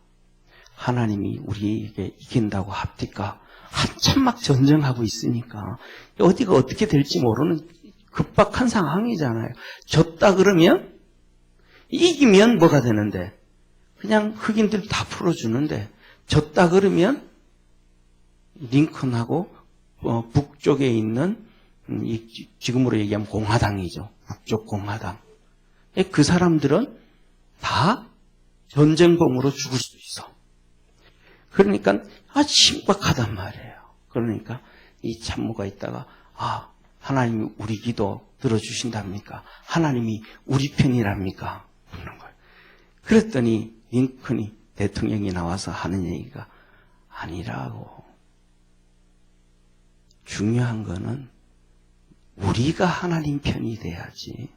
하나님이 우리에게 이긴다고 합니까? 한참 막 전쟁하고 있으니까 어디가 어떻게 될지 모르는 급박한 상황이잖아요. 졌다 그러면 이기면 뭐가 되는데 그냥 흑인들 다 풀어주는데 졌다 그러면 링컨하고 북쪽에 있는 지금으로 얘기하면 공화당이죠. 북쪽 공화당. 그 사람들은 다 전쟁범으로 죽을 수 있어. 그러니까 심각하단 말이에요. 그러니까 이 참모가 있다가 하나님이 우리 기도 들어주신답니까? 하나님이 우리 편이랍니까? 그런 거예요. 그랬더니 링컨이 대통령이 나와서 하는 얘기가 아니라고. 중요한 거는 우리가 하나님 편이 돼야지.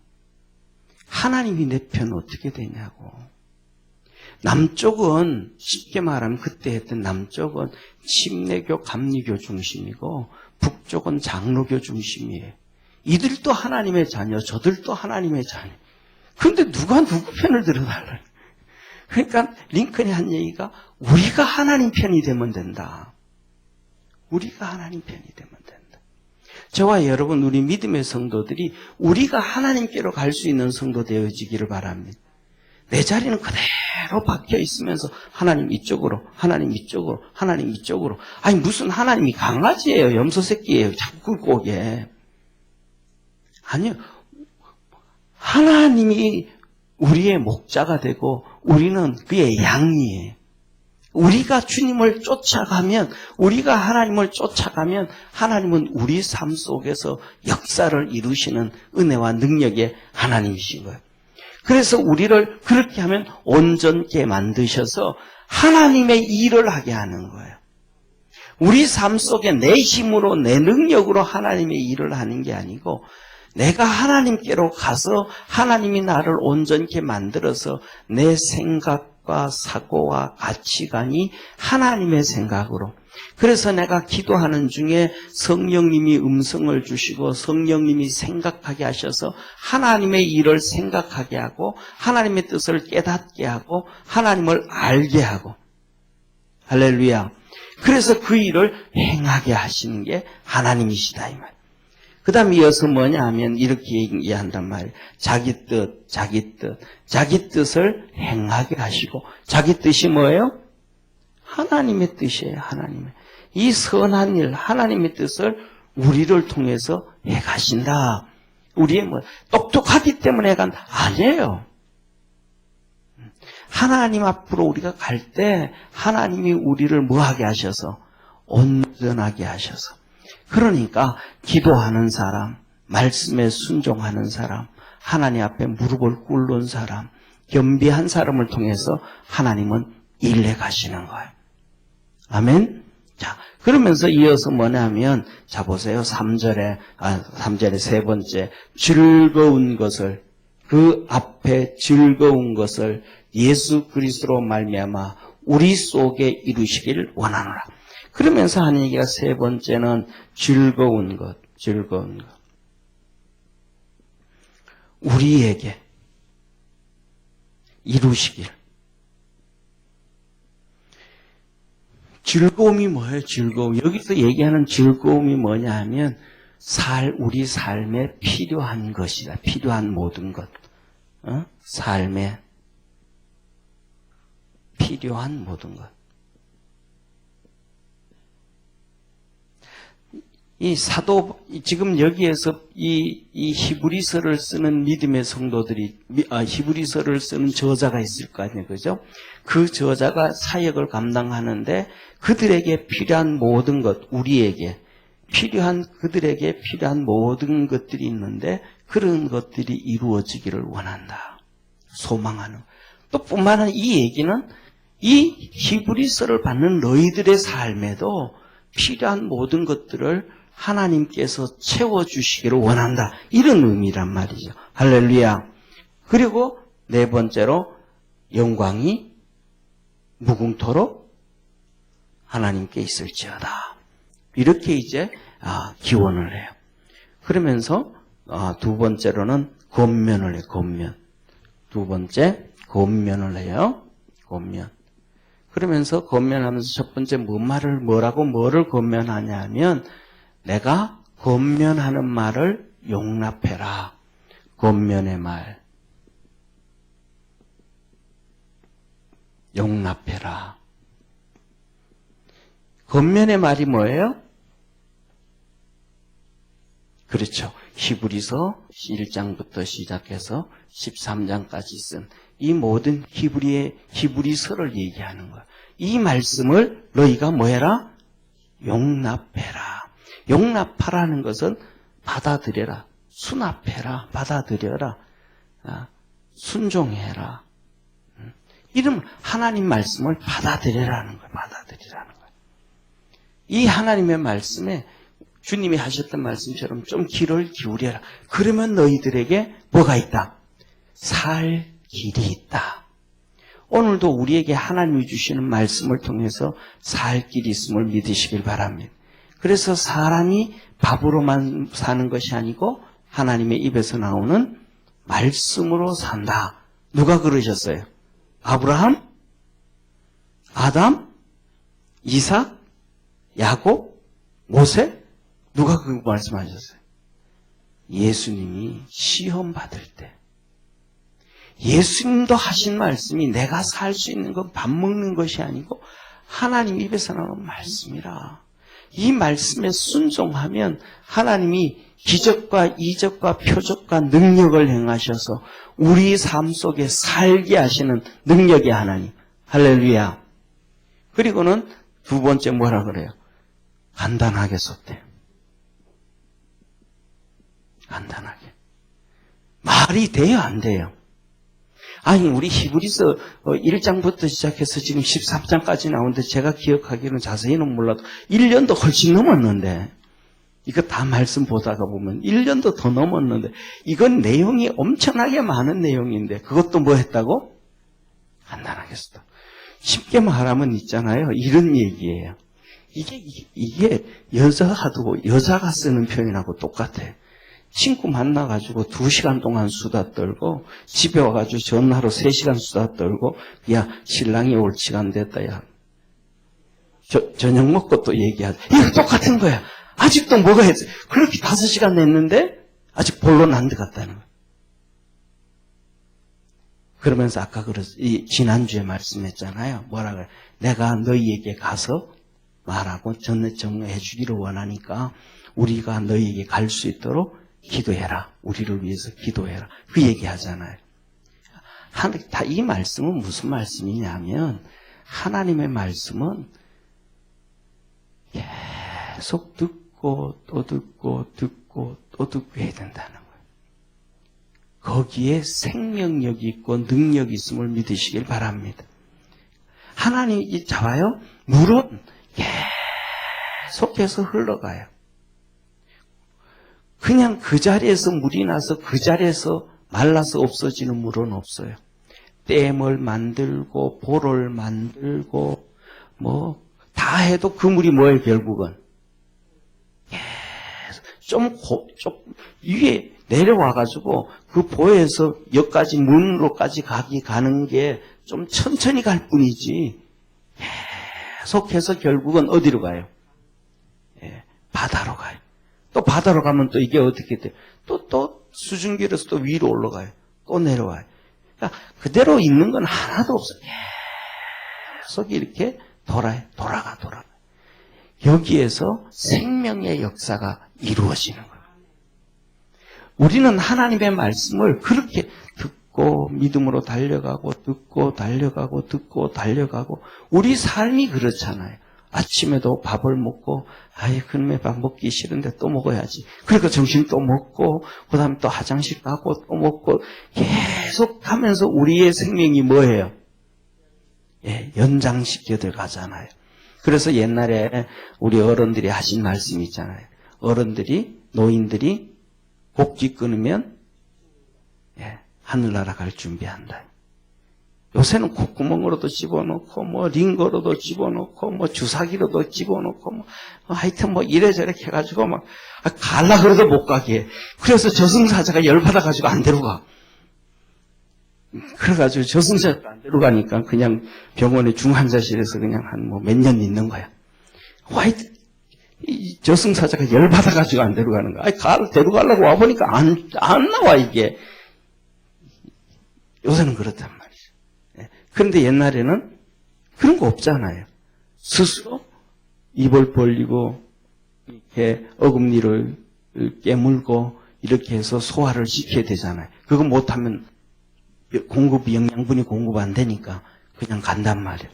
하나님이 내 편 어떻게 되냐고. 남쪽은 쉽게 말하면 그때 했던 남쪽은 침례교, 감리교 중심이고 북쪽은 장로교 중심이에요. 이들도 하나님의 자녀, 저들도 하나님의 자녀. 그런데 누가 누구 편을 들어달라요? 그러니까 링컨이 한 얘기가 우리가 하나님 편이 되면 된다. 우리가 하나님 편이 되면 된다. 저와 여러분 우리 믿음의 성도들이 우리가 하나님께로 갈 수 있는 성도 되어지기를 바랍니다. 내 자리는 그대로 박혀 있으면서 하나님 이쪽으로, 하나님 이쪽으로, 하나님 이쪽으로. 아니 무슨 하나님이 강아지예요, 염소 새끼예요, 자꾸 끌고 오게. 아니요. 하나님이 우리의 목자가 되고 우리는 그의 양이에요. 우리가 주님을 쫓아가면, 우리가 하나님을 쫓아가면 하나님은 우리 삶 속에서 역사를 이루시는 은혜와 능력의 하나님이신 거예요. 그래서 우리를 그렇게 하면 온전케 만드셔서 하나님의 일을 하게 하는 거예요. 우리 삶 속에 내 힘으로, 내 능력으로 하나님의 일을 하는 게 아니고 내가 하나님께로 가서 하나님이 나를 온전케 만들어서 내 생각과 사고와 가치관이 하나님의 생각으로. 그래서 내가 기도하는 중에 성령님이 음성을 주시고 성령님이 생각하게 하셔서 하나님의 일을 생각하게 하고 하나님의 뜻을 깨닫게 하고 하나님을 알게 하고. 할렐루야. 그래서 그 일을 행하게 하시는 게 하나님이시다 이 말. 그 다음에 이어서 뭐냐 하면 이렇게 얘기한단 말이에요. 자기 뜻을 행하게 하시고. 자기 뜻이 뭐예요? 하나님의 뜻이에요. 하나님의. 이 선한 일, 하나님의 뜻을 우리를 통해서 해가신다. 우리의 똑똑하기 때문에 해간다. 아니에요. 하나님 앞으로 우리가 갈 때 하나님이 우리를 뭐하게 하셔서? 온전하게 하셔서. 그러니까 기도하는 사람, 말씀에 순종하는 사람, 하나님 앞에 무릎을 꿇는 사람, 겸비한 사람을 통해서 하나님은 일해 가시는 거예요. 아멘? 자, 그러면서 이어서 뭐냐면, 자, 보세요. 3절에 세 번째, 즐거운 것을, 그 앞에 즐거운 것을 예수 그리스도로 말미암아 우리 속에 이루시기를 원하노라. 그러면서 하는 얘기가 세 번째는 즐거운 것. 우리에게 이루시길. 즐거움이 뭐예요? 즐거움. 여기서 얘기하는 즐거움이 뭐냐 하면 우리 삶에 필요한 것이다. 필요한 모든 것. 삶에 필요한 모든 것. 이 사도, 지금 여기에서 이 히브리서를 쓰는 믿음의 성도들이, 히브리서를 쓰는 저자가 있을 거 아니에요. 그죠? 그 저자가 사역을 감당하는데 그들에게 필요한 모든 것, 우리에게 그들에게 필요한 모든 것들이 있는데 그런 것들이 이루어지기를 원한다. 소망하는. 또 뿐만 아니라 이 얘기는 이 히브리서를 받는 너희들의 삶에도 필요한 모든 것들을 하나님께서 채워주시기를 원한다. 이런 의미란 말이죠. 할렐루야. 그리고 네 번째로 영광이 무궁토록 하나님께 있을지어다. 이렇게 이제 기원을 해요. 그러면서 두 번째로는 권면을 해요. 권면. 두 번째 권면을 해요. 권면. 그러면서 권면하면서 첫 번째 뭐를 권면하냐 하면 내가 권면하는 말을 용납해라. 권면의 말. 용납해라. 권면의 말이 뭐예요? 그렇죠. 히브리서 1장부터 시작해서 13장까지 쓴 이 모든 히브리서를 얘기하는 거야. 이 말씀을 너희가 뭐해라? 용납해라. 용납하라는 것은 받아들여라. 수납해라. 받아들여라. 순종해라. 이름 하나님 말씀을 받아들여라는 거야. 받아들이라는 거야. 이 하나님의 말씀에 주님이 하셨던 말씀처럼 좀 귀를 기울여라. 그러면 너희들에게 뭐가 있다? 살 길이 있다. 오늘도 우리에게 하나님이 주시는 말씀을 통해서 살 길이 있음을 믿으시길 바랍니다. 그래서 사람이 밥으로만 사는 것이 아니고 하나님의 입에서 나오는 말씀으로 산다. 누가 그러셨어요? 아브라함? 아담? 이삭? 야곱? 모세? 누가 그 말씀하셨어요? 예수님이 시험 받을 때 예수님도 하신 말씀이 내가 살 수 있는 건 밥 먹는 것이 아니고 하나님 입에서 나오는 말씀이라. 이 말씀에 순종하면 하나님이 기적과 이적과 표적과 능력을 행하셔서 우리 삶 속에 살게 하시는 능력의 하나님. 할렐루야. 그리고는 두 번째 뭐라 그래요? 간단하게 쏟대. 간단하게. 말이 돼요, 안 돼요? 아니, 우리 히브리서 1장부터 시작해서 지금 13장까지 나오는데 제가 기억하기로는 자세히는 몰라도 1년도 훨씬 넘었는데, 이거 다 말씀 보다가 보면 1년도 더 넘었는데, 이건 내용이 엄청나게 많은 내용인데, 그것도 뭐 했다고? 간단하게 썼다. 쉽게 말하면 있잖아요. 이런 얘기예요. 이게 여자가 쓰는 표현하고 똑같아. 친구 만나가지고 2시간 동안 수다 떨고 집에 와가지고 전화로 3시간 수다 떨고 야 신랑이 올 시간 됐다 야 저녁 먹고 또 얘기하자. 이거 똑같은 거야. 아직도 뭐가 했어. 그렇게 5시간 냈는데 아직 본론 안 들어갔다는 거야. 그러면서 아까 지난주에 말씀했잖아요. 뭐라 그래. 내가 너희에게 가서 말하고 전해 주기를 원하니까 우리가 너희에게 갈 수 있도록 기도해라. 우리를 위해서 기도해라. 그 얘기 하잖아요. 이 말씀은 무슨 말씀이냐면 하나님의 말씀은 계속 듣고 또 듣고 듣고 또 듣고 해야 된다는 거예요. 거기에 생명력이 있고 능력이 있음을 믿으시길 바랍니다. 하나님이 잡아요. 물은 계속해서 흘러가요. 그냥 그 자리에서 물이 나서 그 자리에서 말라서 없어지는 물은 없어요. 댐을 만들고 볼을 만들고 뭐 다 해도 그 물이 뭐예요 결국은? 좀 위에 내려와가지고 그 보에서 여기까지 문으로까지 가는 게 좀 천천히 갈 뿐이지 계속해서 결국은 어디로 가요? 바다로 가요. 또 바다로 가면 또 이게 어떻게 돼요? 또 수증기로서 또 위로 올라가요. 또 내려와요. 그러니까 그대로 있는 건 하나도 없어요. 계속 이렇게 돌아가. 여기에서 생명의 역사가 이루어지는 거예요. 우리는 하나님의 말씀을 그렇게 듣고 믿음으로 달려가고 듣고 달려가고 듣고 달려가고 우리 삶이 그렇잖아요. 아침에도 밥을 먹고 그놈의 밥 먹기 싫은데 또 먹어야지. 그러니까 점심 또 먹고 그 다음에 또 화장실 가고 또 먹고 계속 하면서 우리의 생명이 뭐예요? 연장시켜 들어가잖아요. 그래서 옛날에 우리 어른들이 하신 말씀이 있잖아요. 노인들이 곡지 끊으면 하늘나라 갈 준비한다. 요새는 콧구멍으로도 집어넣고 링거로도 집어넣고 주사기로도 집어넣고 하여튼 이래저래 해가지고 갈라 그래도 못 가게 해. 그래서 저승사자가 열받아가지고 안 데려가. 그래가지고 저승사자가 안 데려가니까 그냥 병원의 중환자실에서 그냥 한 몇 년 있는 거야. 하여튼 이 저승사자가 열받아가지고 안 데려가는 거야. 아니, 데려가려고 와보니까 안 나와, 이게. 요새는 그렇단 말이죠. 그런데 옛날에는 그런 거 없잖아요. 스스로 입을 벌리고, 이렇게 어금니를 깨물고, 이렇게 해서 소화를 시켜야 되잖아요. 그거 못하면 영양분이 공급 안 되니까 그냥 간단 말이에요.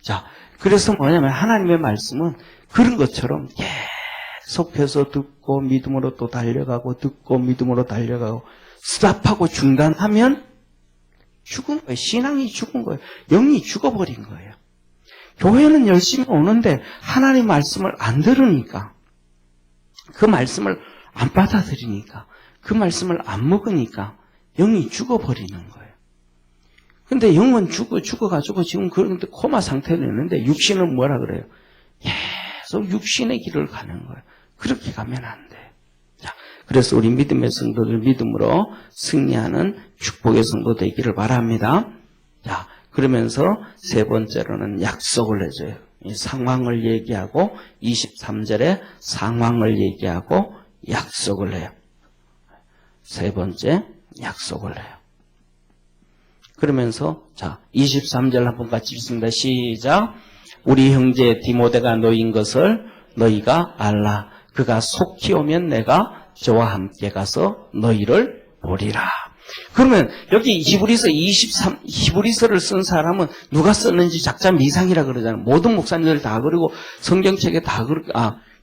자, 그래서 뭐냐면 하나님의 말씀은 그런 것처럼 계속해서 듣고 믿음으로 또 달려가고 듣고 믿음으로 달려가고 스탑하고 중단하면 죽은 거예요. 신앙이 죽은 거예요. 영이 죽어버린 거예요. 교회는 열심히 오는데 하나님 말씀을 안 들으니까 그 말씀을 안 받아들이니까 그 말씀을 안 먹으니까 영이 죽어버리는 거예요. 근데 영은 죽어가지고 지금 그런데 코마 상태로 있는데 육신은 뭐라 그래요? 계속 육신의 길을 가는 거예요. 그렇게 가면 안 돼요. 자, 그래서 우리 믿음의 성도들 믿음으로 승리하는 축복의 성도 되기를 바랍니다. 자, 그러면서 세 번째로는 약속을 해줘요. 이 상황을 얘기하고 23절에 상황을 얘기하고 약속을 해요. 세 번째 약속을 해요. 그러면서 자 23절 한번 같이 읽습니다. 시작. 우리 형제 디모데가 너희인 것을 너희가 알라. 그가 속히 오면 내가 저와 함께 가서 너희를 보리라. 그러면 여기 히브리서를 쓴 사람은 누가 썼는지 작자 미상이라 그러잖아요. 모든 목사님들 다 그러고 성경책에 다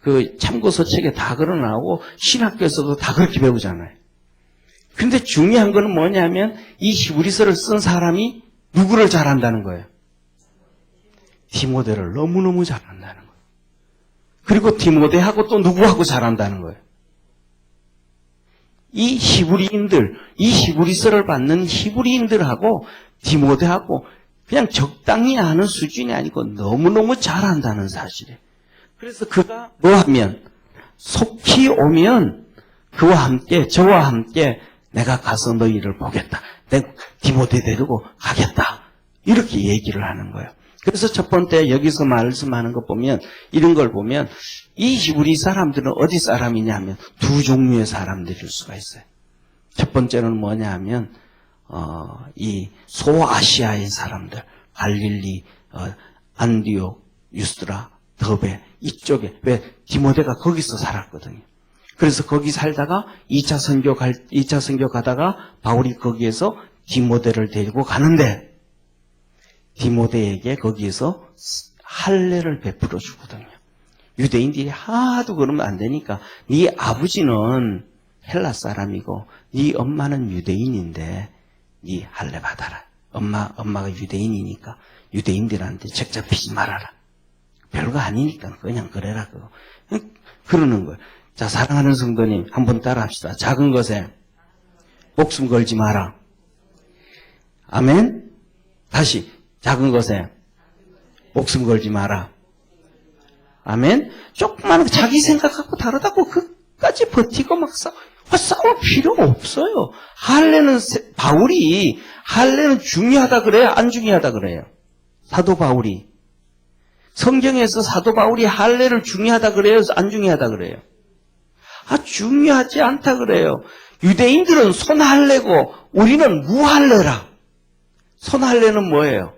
그 참고서책에 다 그러나오고 신학교에서도 다 그렇게 배우잖아요. 근데 중요한 거는 뭐냐면 이 히브리서를 쓴 사람이 누구를 잘한다는 거예요. 디모데를 너무너무 잘한다는 거예요. 그리고 디모데하고 또 누구하고 잘한다는 거예요. 이 히브리인들, 이 히브리서를 받는 히브리인들하고 디모데하고 그냥 적당히 아는 수준이 아니고 너무너무 잘한다는 사실이에요. 그래서 그가 뭐하면 속히 오면 그와 함께 저와 함께 내가 가서 너희를 보겠다. 내가 디모데 데리고 가겠다. 이렇게 얘기를 하는 거예요. 그래서 첫 번째 여기서 말씀하는 거 보면 이런 걸 보면 이 히브리 사람들은 어디 사람이냐 하면 두 종류의 사람들일 수가 있어요. 첫 번째는 뭐냐 하면 이 소아시아의 사람들 갈릴리, 안디옥, 유스드라, 더베 이쪽에 왜 디모데가 거기서 살았거든요. 그래서 거기 살다가 2차 선교 가다가 바울이 거기에서 디모데를 데리고 가는데 디모데에게 거기에서 할례를 베풀어 주거든요. 유대인들이 하도 그러면 안 되니까 네 아버지는 헬라 사람이고 네 엄마는 유대인인데 네 할례 받아라. 엄마가 유대인이니까 유대인들한테 책 잡히지 말아라. 별거 아니니까 그냥 그래라. 그러는 거예요. 자, 사랑하는 성도님, 한번 따라 합시다. 작은 것에 목숨 걸지 마라. 아멘? 다시, 작은 것에 목숨 걸지 마라. 아멘? 조그마한 자기 생각하고 다르다고 끝까지 버티고 막 싸울 필요가 없어요. 할례는 중요하다 그래요? 안 중요하다 그래요? 사도 바울이. 성경에서 사도 바울이 할례를 중요하다 그래요? 안 중요하다 그래요? 중요하지 않다 그래요. 유대인들은 손할례고 우리는 무할례라. 손할례는 뭐예요?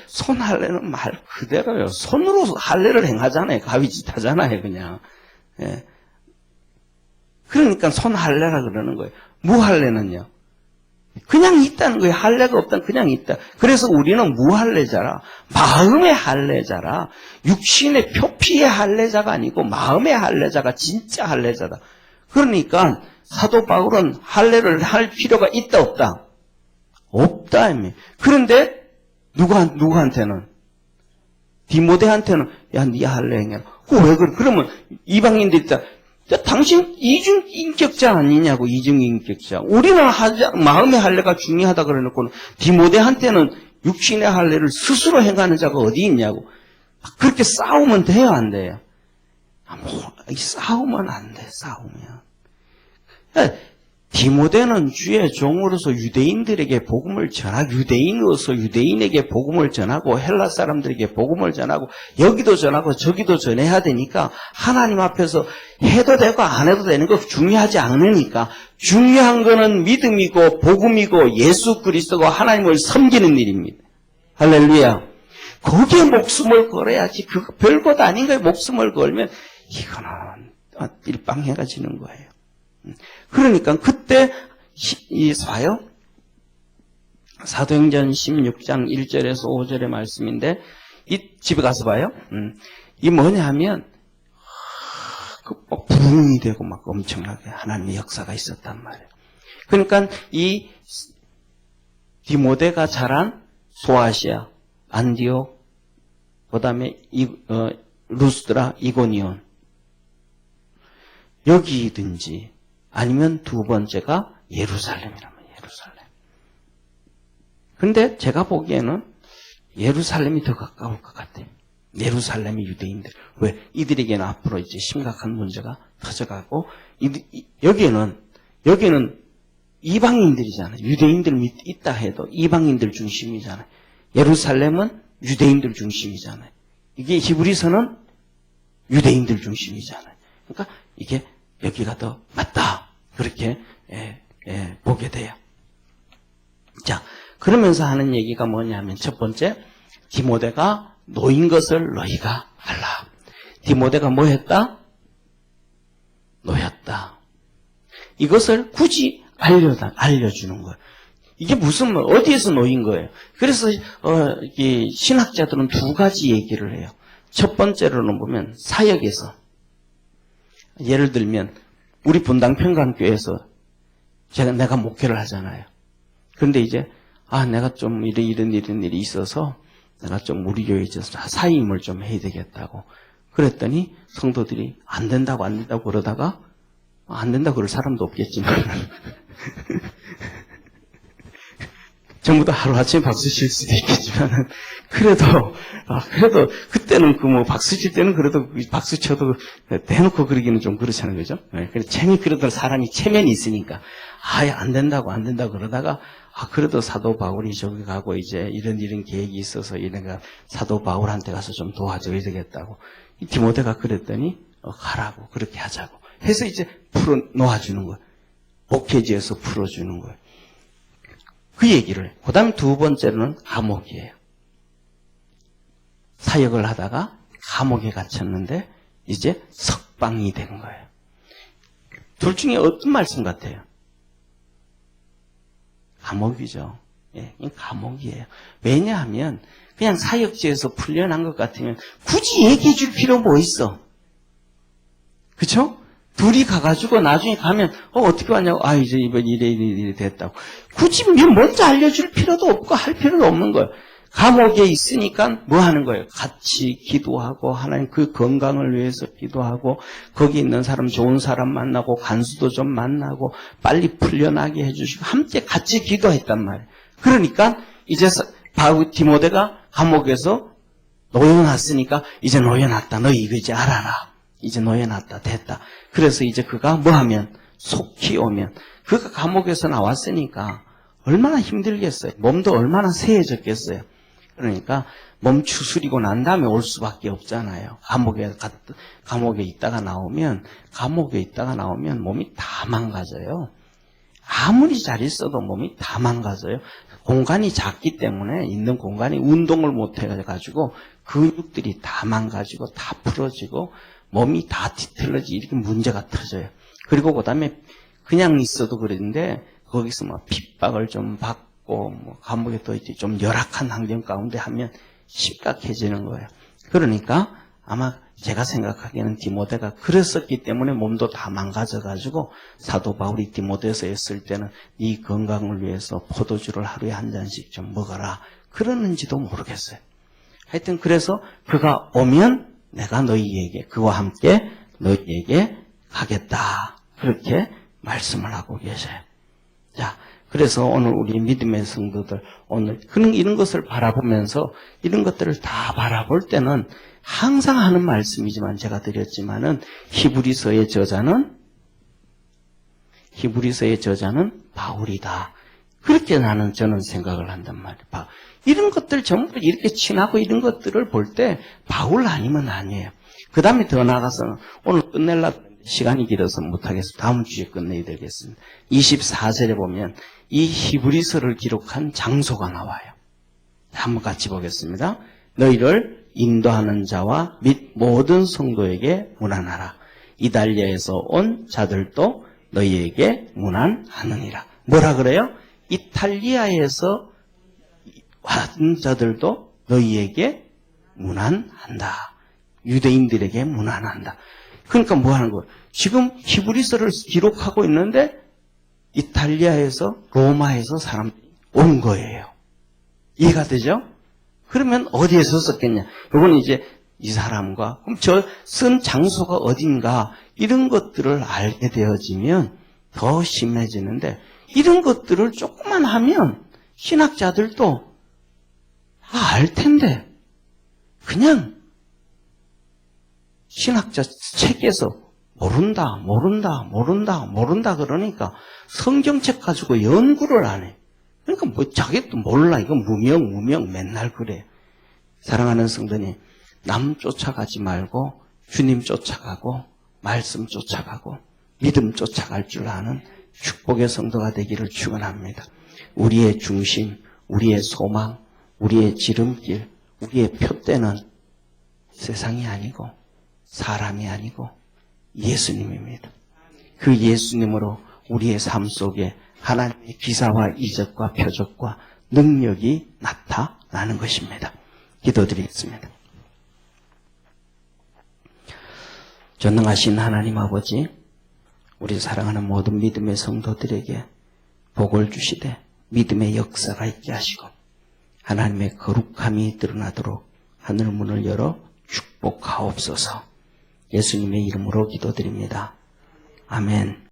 손할례는 말 그대로요. 손으로 할례를 행하잖아요. 가위짓 하잖아요, 그냥. 그러니까 손할례라 그러는 거예요. 무할례는요? 그냥 있다는 거예요. 할례가 없다는 그냥 있다. 그래서 우리는 무할례자라. 마음의 할례자라. 육신의 표피의 할례자가 아니고 마음의 할례자가 진짜 할례자다. 그러니까 사도 바울은 할례를 할 필요가 있다 없다? 없다. 그런데 누구한테는? 디모데한테는 야, 네 할례 행해라. 왜 그래? 그러면 이방인들이 있다. 당신 이중인격자 아니냐고. 이중인격자. 우리는 마음의 할례가 중요하다 그래놓고 디모데한테는 육신의 할례를 스스로 행하는 자가 어디 있냐고. 그렇게 싸우면 돼요 안 돼요? 싸우면 안 돼. 싸우면 디모데는 주의 종으로서 유대인들에게 복음을 전하고, 유대인으로서 유대인에게 복음을 전하고, 헬라 사람들에게 복음을 전하고, 여기도 전하고 저기도 전해야 되니까 하나님 앞에서 해도 되고 안 해도 되는 거 중요하지 않으니까, 중요한 거는 믿음이고 복음이고 예수 그리스도고 하나님을 섬기는 일입니다. 할렐루야. 거기에 목숨을 걸어야지. 그거 별것 아닌 거에 목숨을 걸면 이거는 일방해가지는 거예요. 그러니까 그때 봐요. 사도행전 16장 1절에서 5절의 말씀인데, 이 집에 가서 봐요. 이 뭐냐 하면 부흥이 되고 막 엄청나게 하나님의 역사가 있었단 말이에요. 그러니까 이 디모데가 자란 소아시아, 안디옥, 그 다음에 루스드라, 이고니온, 여기든지 아니면 두 번째가 예루살렘이라면 예루살렘. 근데 제가 보기에는 예루살렘이 더 가까울 것 같아요. 예루살렘이 유대인들. 왜? 이들에게는 앞으로 이제 심각한 문제가 터져가고, 여기는 이방인들이잖아요. 유대인들 있다 해도 이방인들 중심이잖아요. 예루살렘은 유대인들 중심이잖아요. 이게 히브리서는 유대인들 중심이잖아요. 그러니까 이게 여기가 더 맞다. 그렇게 보게 돼요. 자, 그러면서 하는 얘기가 뭐냐면, 첫 번째, 디모데가 노인 것을 너희가 알라. 디모데가 뭐 했다? 노였다. 이것을 굳이 알려주는 거예요. 이게 무슨, 어디에서 노인 거예요? 그래서, 이 신학자들은 두 가지 얘기를 해요. 첫 번째로는 보면, 사역에서. 예를 들면, 우리 분당평강교회에서 내가 목회를 하잖아요. 그런데 이제, 내가 좀 이런 일이 있어서, 내가 좀 우리 교회에 있어서 사임을 좀 해야 되겠다고. 그랬더니, 성도들이 안 된다고 그러다가, 안 된다고 그럴 사람도 없겠지만, 전부 다 하루아침에 박수 칠 수도 있겠지만, 그래도 그때는 박수 칠 때는 그래도 박수 쳐도 대놓고 그러기는 좀 그렇잖아요. 그죠? 그래도 사람이 체면이 있으니까, 안 된다고 그러다가, 그래도 사도 바울이 저기 가고 이제 이런 계획이 있어서 이래가 사도 바울한테 가서 좀 도와줘야 되겠다고. 디모데가 그랬더니, 가라고, 그렇게 하자고. 해서 이제 놓아주는 거예요. 목회지에서 풀어주는 거예요. 그 얘기를 해요. 그 다음에 두 번째로는 감옥이에요. 사역을 하다가 감옥에 갇혔는데 이제 석방이 된 거예요. 둘 중에 어떤 말씀 같아요? 감옥이죠. 예, 감옥이에요. 왜냐하면 그냥 사역지에서 풀려난 것 같으면 굳이 얘기해 줄 필요 뭐 있어? 그쵸? 둘이 가가지고 나중에 가면 어떻게 왔냐고, 이제 이번 이래 됐다고. 굳이 먼저 알려줄 필요도 없고 할 필요도 없는 거예요. 감옥에 있으니까 뭐 하는 거예요? 같이 기도하고 하나님 그 건강을 위해서 기도하고 거기 있는 사람 좋은 사람 만나고 간수도 좀 만나고 빨리 풀려나게 해주시고 함께 같이 기도했단 말이에요. 그러니까 이제 디모데가 감옥에서 놓여놨으니까 이제 놓여놨다. 너희 이거 이제 알아라. 이제 놓여놨다. 됐다. 그래서 이제 그가 뭐 하면 속히 오면 그가 감옥에서 나왔으니까 얼마나 힘들겠어요. 몸도 얼마나 세해졌겠어요. 그러니까 몸 추스리고 난 다음에 올 수밖에 없잖아요. 감옥에 있다가 나오면 몸이 다 망가져요. 아무리 잘 있어도 몸이 다 망가져요. 공간이 작기 때문에 있는 공간이 운동을 못 해가지고 근육들이 다 망가지고 다 풀어지고 몸이 다 뒤틀러지고 이렇게 문제가 터져요. 그리고 그 다음에 그냥 있어도 그랬는데 거기서 핍박을 좀 받고 감옥에 또 이제 좀 열악한 환경 가운데 하면 심각해지는 거예요. 그러니까 아마 제가 생각하기에는 디모데가 그랬었기 때문에 몸도 다 망가져가지고 사도 바울이 디모데에서 했을 때는 네 건강을 위해서 포도주를 하루에 한 잔씩 좀 먹어라 그러는지도 모르겠어요. 하여튼 그래서 그가 오면 내가 그와 함께 너희에게 가겠다 그렇게 말씀을 하고 계셔요. 자, 그래서 오늘 우리 믿음의 성도들 오늘 이런 것을 바라보면서 이런 것들을 다 바라볼 때는 항상 하는 말씀이지만 제가 드렸지만은 히브리서의 저자는 히브리서의 저자는 바울이다. 그렇게 저는 생각을 한단 말이에요. 이런 것들 전부 이렇게 친하고 이런 것들을 볼 때 바울 아니면 아니에요. 그 다음에 더 나가서는 오늘 끝내려고 시간이 길어서 못하겠습니다. 다음 주에 끝내야 되겠습니다. 24절에 보면 이 히브리서를 기록한 장소가 나와요. 한번 같이 보겠습니다. 너희를 인도하는 자와 및 모든 성도에게 문안하라. 이달리아에서 온 자들도 너희에게 문안하느니라. 뭐라 그래요? 이탈리아에서 왔던 자들도 너희에게 문안한다. 유대인들에게 문안한다. 그러니까 뭐 하는 거예요? 지금 히브리서를 기록하고 있는데 이탈리아에서 로마에서 사람들이 온 거예요. 이해가 되죠? 그러면 어디에서 썼겠냐? 이건 이제 이 사람과 그럼 저 쓴 장소가 어딘가 이런 것들을 알게 되어지면 더 심해지는데 이런 것들을 조금만 하면 신학자들도 알 텐데 그냥 신학자 책에서 모른다 그러니까 성경책 가지고 연구를 안 해. 그러니까 뭐 자기도 몰라. 이건 무명 맨날 그래. 사랑하는 성도님, 남 쫓아가지 말고 주님 쫓아가고 말씀 쫓아가고 믿음 쫓아갈 줄 아는 축복의 성도가 되기를 축원합니다. 우리의 중심, 우리의 소망, 우리의 지름길, 우리의 표대는 세상이 아니고 사람이 아니고 예수님입니다. 그 예수님으로 우리의 삶 속에 하나님의 기사와 이적과 표적과 능력이 나타나는 것입니다. 기도드리겠습니다. 전능하신 하나님 아버지, 우리 사랑하는 모든 믿음의 성도들에게 복을 주시되 믿음의 역사가 있게 하시고 하나님의 거룩함이 드러나도록 하늘 문을 열어 축복하옵소서. 예수님의 이름으로 기도드립니다. 아멘.